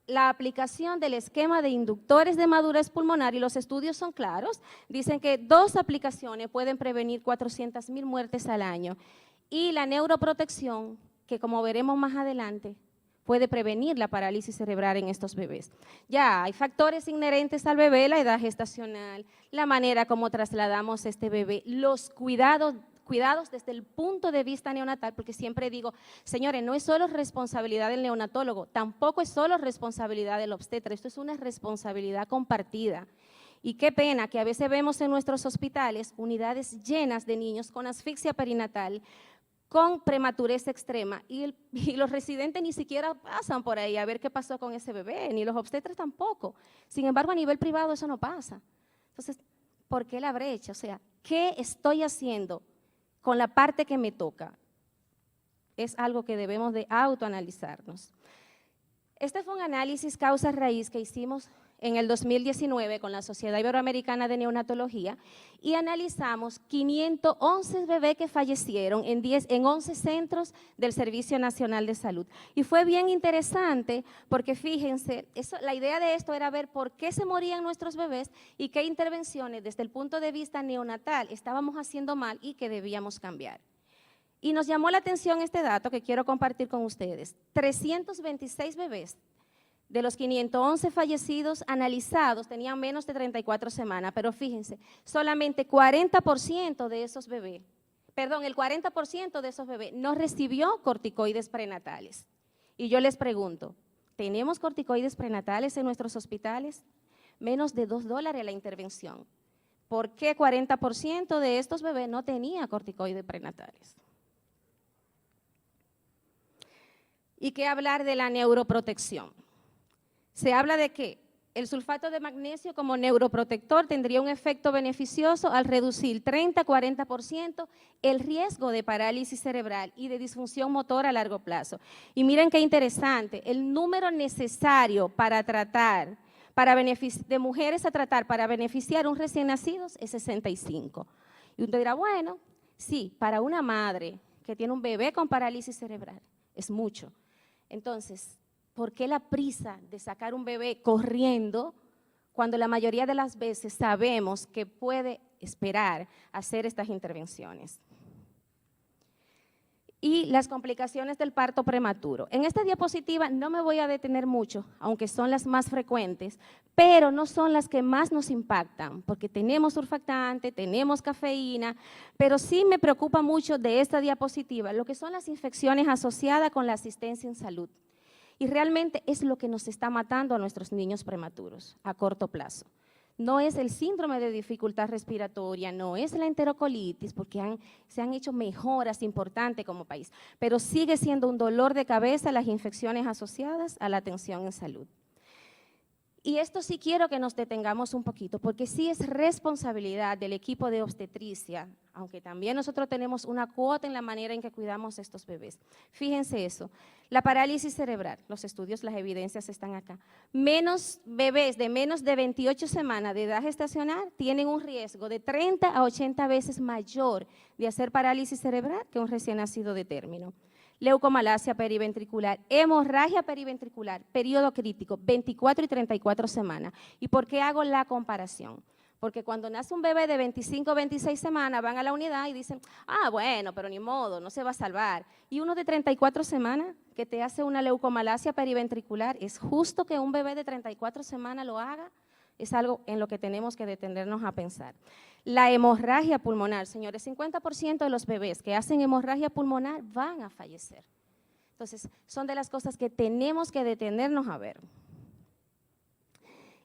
la aplicación del esquema de inductores de madurez pulmonar, y los estudios son claros, dicen que 2 aplicaciones pueden prevenir 400,000 muertes al año, y la neuroprotección, que como veremos más adelante, puede prevenir la parálisis cerebral en estos bebés. Ya hay factores inherentes al bebé, la edad gestacional, la manera como trasladamos este bebé, los cuidados desde el punto de vista neonatal, porque siempre digo, señores, no es solo responsabilidad del neonatólogo, tampoco es solo responsabilidad del obstetra, esto es una responsabilidad compartida. Y qué pena que a veces vemos en nuestros hospitales unidades llenas de niños con asfixia perinatal, con prematurez extrema, y los residentes ni siquiera pasan por ahí a ver qué pasó con ese bebé, ni los obstetras tampoco. Sin embargo, a nivel privado eso no pasa. Entonces, ¿por qué la brecha? O sea, ¿qué estoy haciendo con la parte que me toca? Es algo que debemos de autoanalizarnos. Este fue un análisis causa-raíz que hicimos en el 2019 con la Sociedad Iberoamericana de Neonatología, y analizamos 511 bebés que fallecieron en 11 centros del Servicio Nacional de Salud. Y fue bien interesante porque fíjense, la idea de esto era ver por qué se morían nuestros bebés y qué intervenciones desde el punto de vista neonatal estábamos haciendo mal y que debíamos cambiar. Y nos llamó la atención este dato que quiero compartir con ustedes. 326 bebés de los 511 fallecidos analizados tenían menos de 34 semanas, pero fíjense, solamente 40% de esos bebés, el 40% de esos bebés no recibió corticoides prenatales. Y yo les pregunto, ¿tenemos corticoides prenatales en nuestros hospitales? Menos de $2 la intervención. ¿Por qué 40% de estos bebés no tenía corticoides prenatales? ¿Y qué hablar de la neuroprotección? Se habla de que el sulfato de magnesio como neuroprotector tendría un efecto beneficioso al reducir 30-40% el riesgo de parálisis cerebral y de disfunción motora a largo plazo. Y miren qué interesante, el número necesario para tratar, de mujeres a tratar para beneficiar a un recién nacido es 65. Y usted dirá, bueno, sí, para una madre que tiene un bebé con parálisis cerebral es mucho. Entonces, ¿por qué la prisa de sacar un bebé corriendo cuando la mayoría de las veces sabemos que puede esperar hacer estas intervenciones? Y las complicaciones del parto prematuro. En esta diapositiva no me voy a detener mucho, aunque son las más frecuentes, pero no son las que más nos impactan, porque tenemos surfactante, tenemos cafeína, pero sí me preocupa mucho de esta diapositiva lo que son las infecciones asociadas con la asistencia en salud. Y realmente es lo que nos está matando a nuestros niños prematuros a corto plazo. No es el síndrome de dificultad respiratoria, no es la enterocolitis, porque se han hecho mejoras importantes como país, pero sigue siendo un dolor de cabeza las infecciones asociadas a la atención en salud. Y esto sí quiero que nos detengamos un poquito, porque sí es responsabilidad del equipo de obstetricia, aunque también nosotros tenemos una cuota en la manera en que cuidamos a estos bebés. Fíjense eso, la parálisis cerebral, los estudios, las evidencias están acá. Bebés de menos de 28 semanas de edad gestacional tienen un riesgo de 30 a 80 veces mayor de hacer parálisis cerebral que un recién nacido de término. Leucomalacia periventricular, hemorragia periventricular, periodo crítico, 24 y 34 semanas. ¿Y por qué hago la comparación? Porque cuando nace un bebé de 25 o 26 semanas, van a la unidad y dicen, ah, bueno, pero ni modo, no se va a salvar. Y uno de 34 semanas que te hace una leucomalacia periventricular, ¿es justo que un bebé de 34 semanas lo haga? Es algo en lo que tenemos que detenernos a pensar. La hemorragia pulmonar, señores, 50% de los bebés que hacen hemorragia pulmonar van a fallecer. Entonces, son de las cosas que tenemos que detenernos a ver.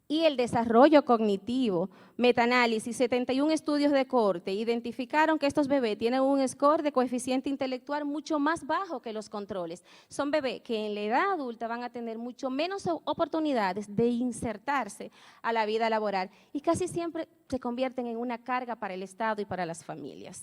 Y el desarrollo cognitivo, metaanálisis, 71 estudios de cohorte identificaron que estos bebés tienen un score de coeficiente intelectual mucho más bajo que los controles. Son bebés que en la edad adulta van a tener mucho menos oportunidades de insertarse a la vida laboral y casi siempre se convierten en una carga para el Estado y para las familias.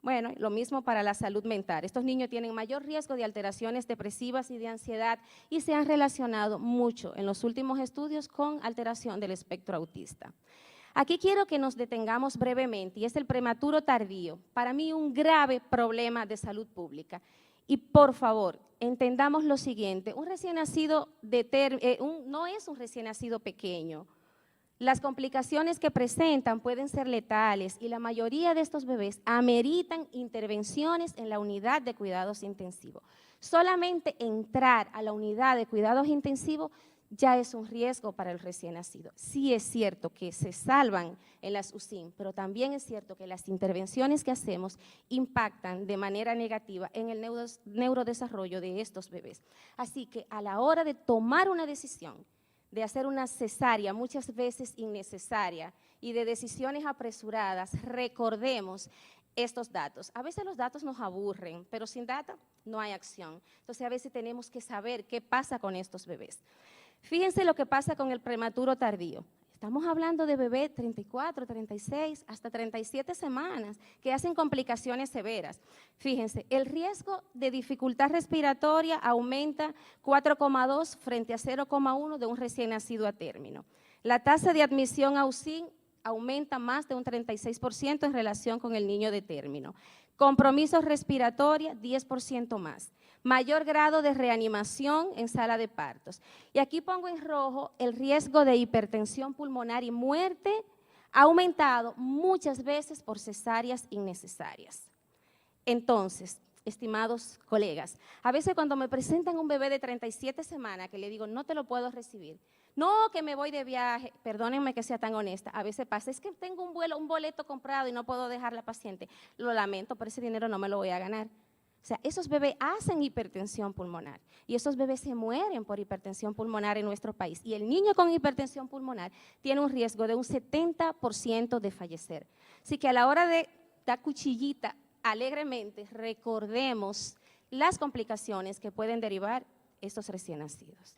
Bueno, lo mismo para la salud mental. Estos niños tienen mayor riesgo de alteraciones depresivas y de ansiedad y se han relacionado mucho en los últimos estudios con alteración del espectro autista. Aquí quiero que nos detengamos brevemente y es el prematuro tardío. Para mí un grave problema de salud pública. Y por favor, entendamos lo siguiente, un recién nacido no es un recién nacido pequeño. Las complicaciones que presentan pueden ser letales y la mayoría de estos bebés ameritan intervenciones en la unidad de cuidados intensivos. Solamente entrar a la unidad de cuidados intensivos ya es un riesgo para el recién nacido. Sí es cierto que se salvan en las UCIN, pero también es cierto que las intervenciones que hacemos impactan de manera negativa en el neurodesarrollo de estos bebés. Así que a la hora de tomar una decisión, de hacer una cesárea muchas veces innecesaria y de decisiones apresuradas, recordemos estos datos. A veces los datos nos aburren, pero sin data no hay acción. Entonces a veces tenemos que saber qué pasa con estos bebés. Fíjense lo que pasa con el prematuro tardío. Estamos hablando de bebés 34, 36, hasta 37 semanas que hacen complicaciones severas. Fíjense, el riesgo de dificultad respiratoria aumenta 4,2 frente a 0,1 de un recién nacido a término. La tasa de admisión a UCIN aumenta más de un 36% en relación con el niño de término. Compromiso respiratorio, 10% más. Mayor grado de reanimación en sala de partos. Y aquí pongo en rojo el riesgo de hipertensión pulmonar y muerte ha aumentado muchas veces por cesáreas innecesarias. Entonces, estimados colegas, a veces cuando me presentan un bebé de 37 semanas que le digo no te lo puedo recibir, no que me voy de viaje, perdónenme que sea tan honesta, a veces pasa, es que tengo un boleto comprado y no puedo dejar la paciente, lo lamento, pero ese dinero no me lo voy a ganar. O sea, esos bebés hacen hipertensión pulmonar y esos bebés se mueren por hipertensión pulmonar en nuestro país. Y el niño con hipertensión pulmonar tiene un riesgo de un 70% de fallecer. Así que a la hora de dar cuchillita alegremente, recordemos las complicaciones que pueden derivar estos recién nacidos.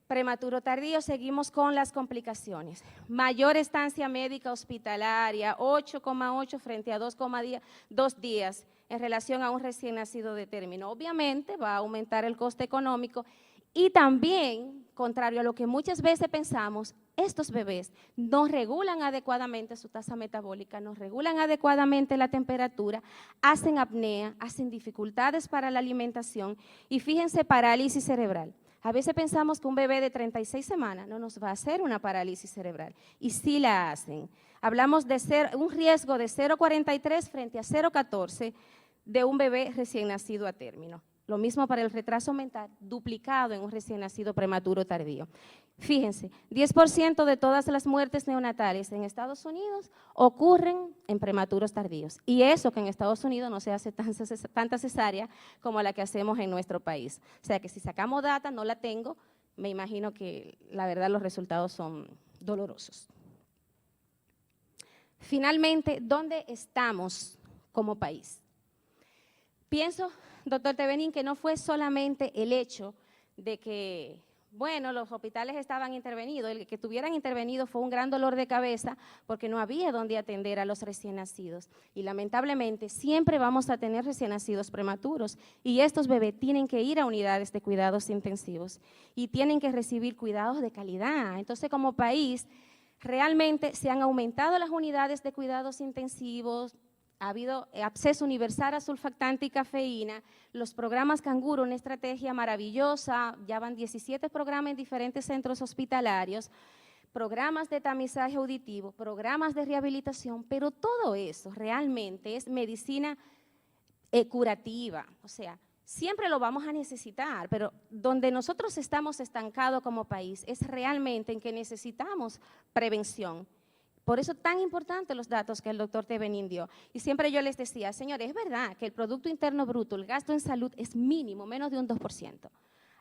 Prematuro tardío, seguimos con las complicaciones. Mayor estancia médica hospitalaria, 8,8 frente a 2,2 días en relación a un recién nacido de término. Obviamente va a aumentar el coste económico y también, contrario a lo que muchas veces pensamos, estos bebés no regulan adecuadamente su tasa metabólica, no regulan adecuadamente la temperatura, hacen apnea, hacen dificultades para la alimentación y fíjense, parálisis cerebral. A veces pensamos que un bebé de 36 semanas no nos va a hacer una parálisis cerebral y sí la hacen. Hablamos de un riesgo de 0,43 frente a 0,14 de un bebé recién nacido a término. Lo mismo para el retraso mental, duplicado en un recién nacido prematuro tardío. Fíjense, 10% de todas las muertes neonatales en Estados Unidos ocurren en prematuros tardíos. Y eso que en Estados Unidos no se hace tanta cesárea como la que hacemos en nuestro país. O sea que si sacamos data, no la tengo, me imagino que la verdad los resultados son dolorosos. Finalmente, ¿dónde estamos como país? Pienso, doctor Tevenin, que no fue solamente el hecho de que, bueno, los hospitales estaban intervenidos, el que estuvieran intervenidos fue un gran dolor de cabeza porque no había donde atender a los recién nacidos. Y lamentablemente siempre vamos a tener recién nacidos prematuros y estos bebés tienen que ir a unidades de cuidados intensivos y tienen que recibir cuidados de calidad. Entonces, como país, realmente se han aumentado las unidades de cuidados intensivos, ha habido acceso universal a surfactante y cafeína, los programas Canguro, una estrategia maravillosa, ya van 17 programas en diferentes centros hospitalarios, programas de tamizaje auditivo, programas de rehabilitación, pero todo eso realmente es medicina curativa, o sea, siempre lo vamos a necesitar, pero donde nosotros estamos estancados como país es realmente en que necesitamos prevención. Por eso tan importante los datos que el doctor Tevenin dio. Y siempre yo les decía, señores, es verdad que el Producto Interno Bruto, el gasto en salud es mínimo, menos de un 2%.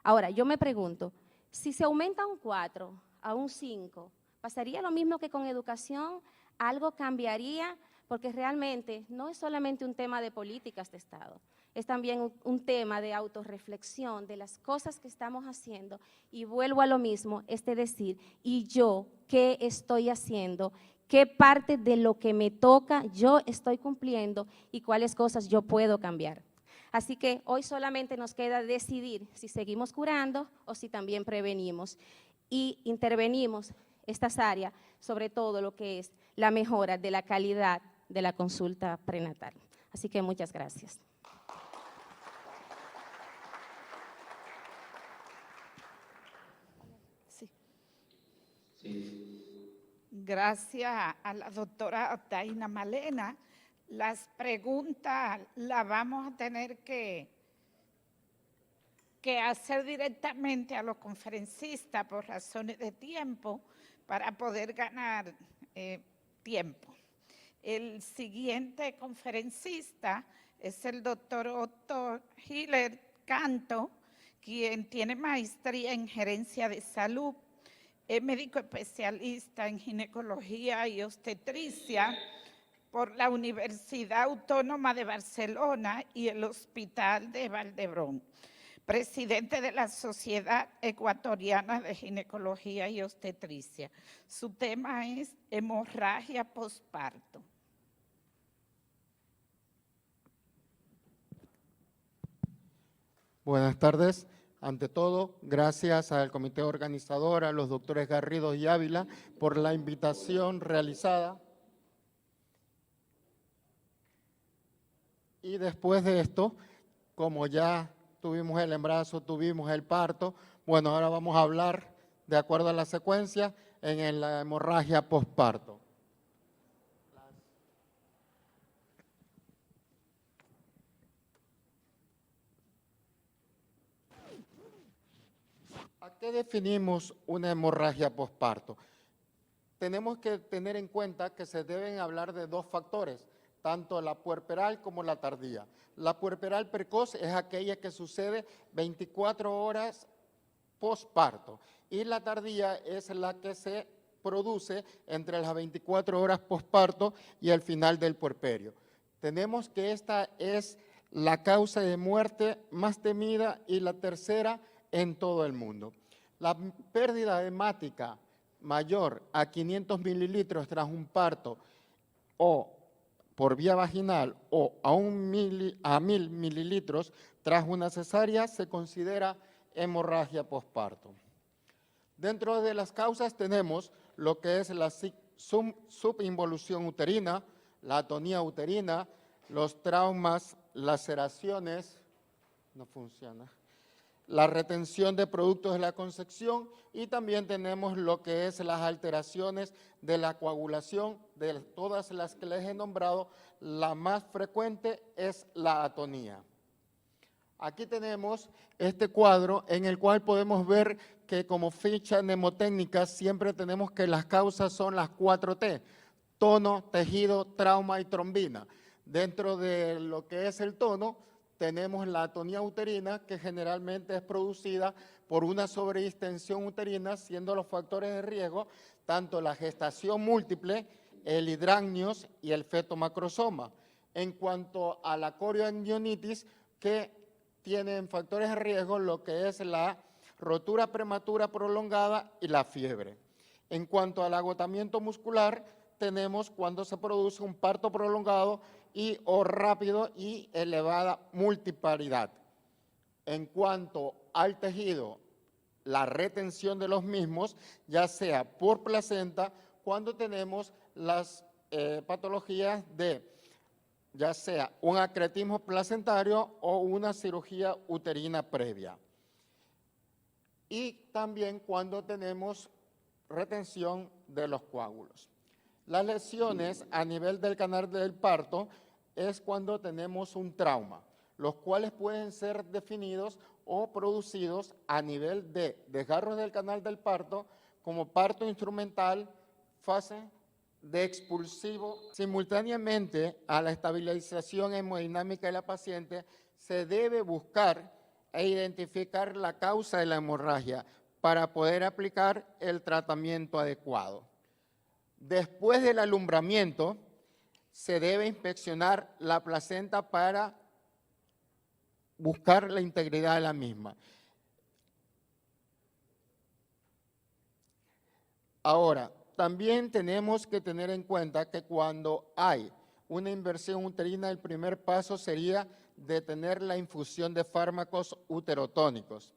Ahora, yo me pregunto, si se aumenta a un 4, a un 5, ¿pasaría lo mismo que con educación? ¿Algo cambiaría? Porque realmente no es solamente un tema de políticas de Estado, es también un tema de autorreflexión de las cosas que estamos haciendo. Y vuelvo a lo mismo, es decir, ¿y yo qué estoy haciendo? ¿Qué parte de lo que me toca yo estoy cumpliendo y cuáles cosas yo puedo cambiar? Así que hoy solamente nos queda decidir si seguimos curando o si también prevenimos y intervenimos estas áreas, sobre todo lo que es la mejora de la calidad de la consulta prenatal. Así que muchas gracias. Gracias a la doctora Daina Malena. Las preguntas las vamos a tener que hacer directamente a los conferencistas por razones de tiempo para poder ganar tiempo. El siguiente conferencista es el doctor Otto Hiller Canto, quien tiene maestría en gerencia de salud. Es médico especialista en ginecología y obstetricia por la Universidad Autónoma de Barcelona y el Hospital de Valdebrón. Presidente de la Sociedad Ecuatoriana de Ginecología y Obstetricia. Su tema es hemorragia posparto. Buenas tardes. Ante todo, gracias al comité organizador, a los doctores Garrido y Ávila, por la invitación realizada. Y después de esto, como ya tuvimos el embarazo, tuvimos el parto, bueno, ahora vamos a hablar, de acuerdo a la secuencia, en la hemorragia posparto. ¿A qué definimos una hemorragia posparto? Tenemos que tener en cuenta que se deben hablar de dos factores, tanto la puerperal como la tardía. La puerperal precoz es aquella que sucede 24 horas posparto y la tardía es la que se produce entre las 24 horas posparto y el final del puerperio. Tenemos que esta es la causa de muerte más temida y la tercera en todo el mundo. La pérdida hemática mayor a 500 mililitros tras un parto o por vía vaginal o a 1000 mililitros tras una cesárea se considera hemorragia posparto. Dentro de las causas tenemos lo que es la subinvolución uterina, la atonía uterina, los traumas, laceraciones, no funciona, la retención de productos de la concepción y también tenemos lo que es las alteraciones de la coagulación. De todas las que les he nombrado, la más frecuente es la atonía. Aquí tenemos este cuadro en el cual podemos ver que como ficha mnemotécnica siempre tenemos que las causas son las 4T, tono, tejido, trauma y trombina. Dentro de lo que es el tono, tenemos la atonía uterina, que generalmente es producida por una sobredistensión uterina, siendo los factores de riesgo tanto la gestación múltiple, el hidrangios y el feto macrosoma. En cuanto a la corioamnionitis, que tienen factores de riesgo lo que es la rotura prematura prolongada y la fiebre. En cuanto al agotamiento muscular, tenemos cuando se produce un parto prolongado y o rápido y elevada multiparidad. En cuanto al tejido, la retención de los mismos, ya sea por placenta, cuando tenemos las patologías de ya sea un acretismo placentario o una cirugía uterina previa. Y también cuando tenemos retención de los coágulos. Las lesiones a nivel del canal del parto es cuando tenemos un trauma, los cuales pueden ser definidos o producidos a nivel de desgarros del canal del parto, como parto instrumental, fase de expulsivo. Simultáneamente a la estabilización hemodinámica de la paciente, se debe buscar e identificar la causa de la hemorragia para poder aplicar el tratamiento adecuado. Después del alumbramiento, se debe inspeccionar la placenta para buscar la integridad de la misma. Ahora, también tenemos que tener en cuenta que cuando hay una inversión uterina, el primer paso sería detener la infusión de fármacos uterotónicos.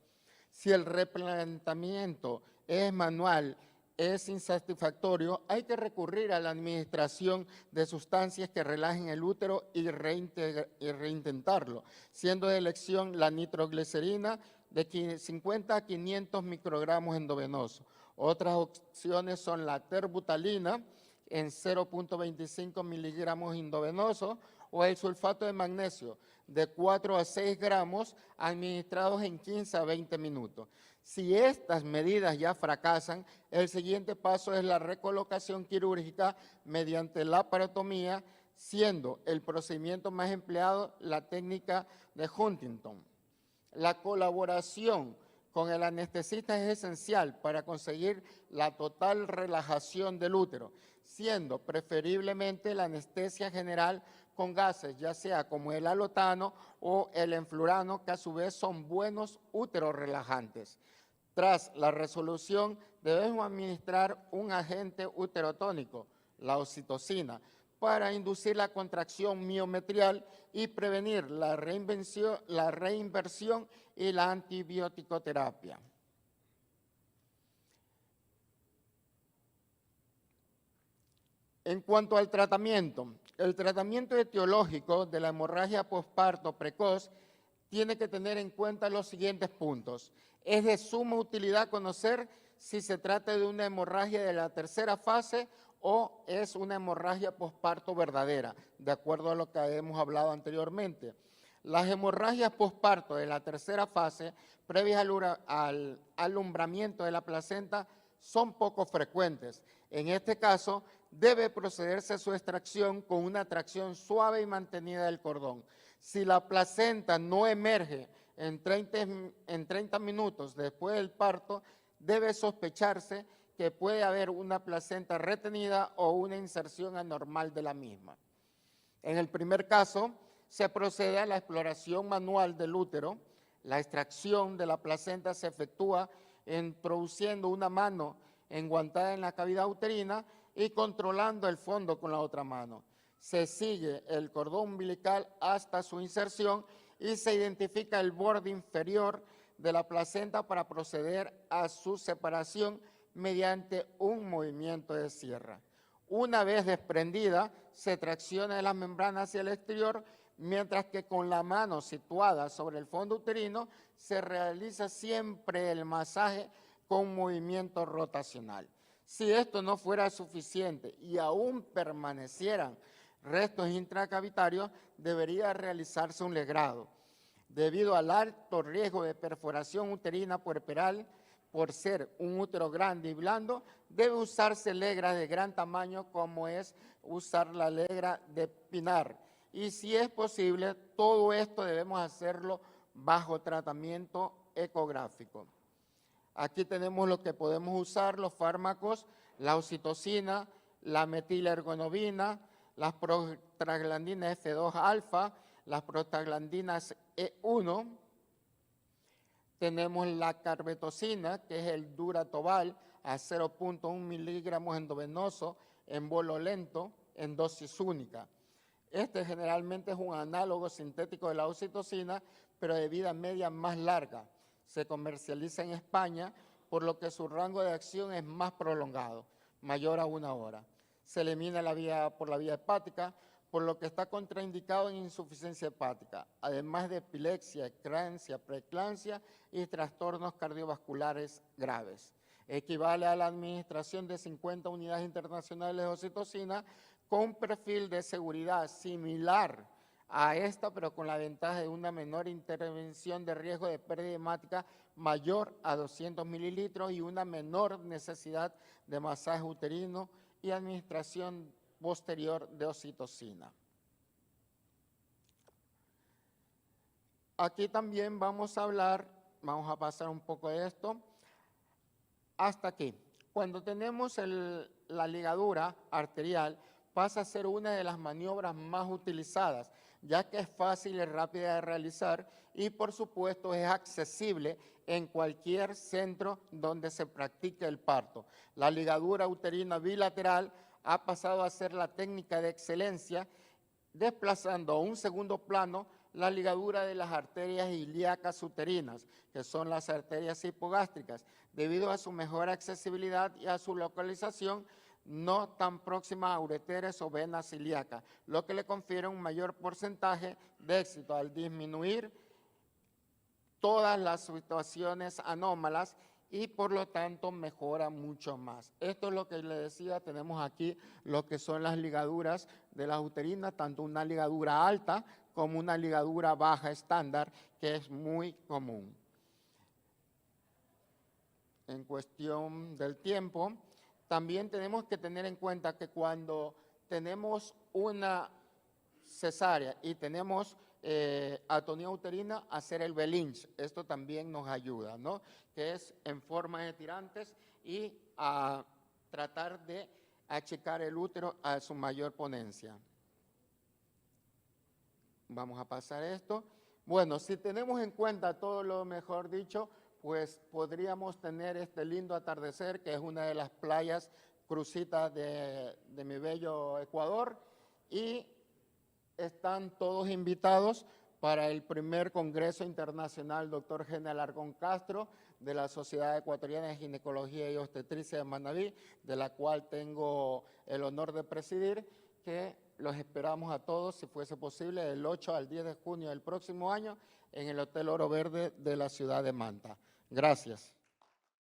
Si el replanteamiento es manual, es insatisfactorio, hay que recurrir a la administración de sustancias que relajen el útero y reintentarlo, siendo de elección la nitroglicerina de 50 a 500 microgramos endovenoso. Otras opciones son la terbutalina en 0.25 miligramos endovenoso o el sulfato de magnesio de 4 a 6 gramos administrados en 15 a 20 minutos. Si estas medidas ya fracasan, el siguiente paso es la recolocación quirúrgica mediante laparotomía, siendo el procedimiento más empleado la técnica de Huntington. La colaboración con el anestesista es esencial para conseguir la total relajación del útero, siendo preferiblemente la anestesia general con gases, ya sea como el alotano o el enflurano, que a su vez son buenos úteros relajantes. Tras la resolución, debemos administrar un agente uterotónico, la oxitocina, para inducir la contracción miometrial y prevenir la reinversión y la antibioticoterapia. En cuanto al tratamiento, el tratamiento etiológico de la hemorragia posparto precoz tiene que tener en cuenta los siguientes puntos. Es de suma utilidad conocer si se trata de una hemorragia de la tercera fase o es una hemorragia posparto verdadera, de acuerdo a lo que hemos hablado anteriormente. Las hemorragias posparto de la tercera fase, previas al alumbramiento de la placenta, son poco frecuentes. En este caso, debe procederse a su extracción con una tracción suave y mantenida del cordón. Si la placenta no emerge en 30 minutos después del parto, debe sospecharse que puede haber una placenta retenida o una inserción anormal de la misma. En el primer caso, se procede a la exploración manual del útero. La extracción de la placenta se efectúa introduciendo una mano enguantada en la cavidad uterina y controlando el fondo con la otra mano. Se sigue el cordón umbilical hasta su inserción y se identifica el borde inferior de la placenta para proceder a su separación mediante un movimiento de sierra. Una vez desprendida, se tracciona la membrana hacia el exterior, mientras que con la mano situada sobre el fondo uterino se realiza siempre el masaje con movimiento rotacional. Si esto no fuera suficiente y aún permanecieran restos intracavitarios, debería realizarse un legrado. Debido al alto riesgo de perforación uterina puerperal, por ser un útero grande y blando, debe usarse legra de gran tamaño, como es usar la legra de Pinar. Y si es posible, todo esto debemos hacerlo bajo tratamiento ecográfico. Aquí tenemos lo que podemos usar, los fármacos, la oxitocina, la metilergonobina, las prostaglandinas F2 alfa, las prostaglandinas E1, tenemos la carbetocina, que es el Duratobal, a 0.1 miligramos endovenoso en bolo lento, en dosis única. Este generalmente es un análogo sintético de la oxitocina, pero de vida media más larga. Se comercializa en España, por lo que su rango de acción es más prolongado, mayor a 1 hora. Se elimina por la vía hepática, por lo que está contraindicado en insuficiencia hepática, además de epilepsia, eclampsia, preeclampsia y trastornos cardiovasculares graves. equivale a la administración de 50 unidades internacionales de oxitocina con un perfil de seguridad similar a esta, pero con la ventaja de una menor intervención de riesgo de pérdida hemática mayor a 200 mililitros y una menor necesidad de masaje uterino y administración posterior de oxitocina. Aquí también vamos a pasar un poco de esto. Hasta aquí. Cuando tenemos la ligadura arterial, pasa a ser una de las maniobras más utilizadas, ya que es fácil y rápida de realizar y, por supuesto, es accesible en cualquier centro donde se practique el parto. La ligadura uterina bilateral ha pasado a ser la técnica de excelencia, desplazando a un segundo plano la ligadura de las arterias ilíacas uterinas, que son las arterias hipogástricas, debido a su mejor accesibilidad y a su localización no tan próxima a ureteres o venas ilíacas, lo que le confiere un mayor porcentaje de éxito al disminuir todas las situaciones anómalas y por lo tanto mejora mucho más. Esto es lo que le decía, tenemos aquí lo que son las ligaduras de las uterinas, tanto una ligadura alta como una ligadura baja estándar, que es muy común. En cuestión del tiempo, también tenemos que tener en cuenta que cuando tenemos una cesárea y tenemos atonía uterina, hacer el Belinch, esto también nos ayuda, ¿no? Que es en forma de tirantes y a tratar de achicar el útero a su mayor ponencia. Vamos a pasar esto. Bueno, si tenemos en cuenta todo lo mejor dicho, pues podríamos tener este lindo atardecer, que es una de las playas crucitas de mi bello Ecuador, y están todos invitados para el primer Congreso Internacional Dr. Gene Alarcón Castro de la Sociedad Ecuatoriana de Ginecología y Obstetricia de Manabí, de la cual tengo el honor de presidir, que los esperamos a todos, si fuese posible, del 8 al 10 de junio del próximo año en el Hotel Oro Verde de la ciudad de Manta. Gracias.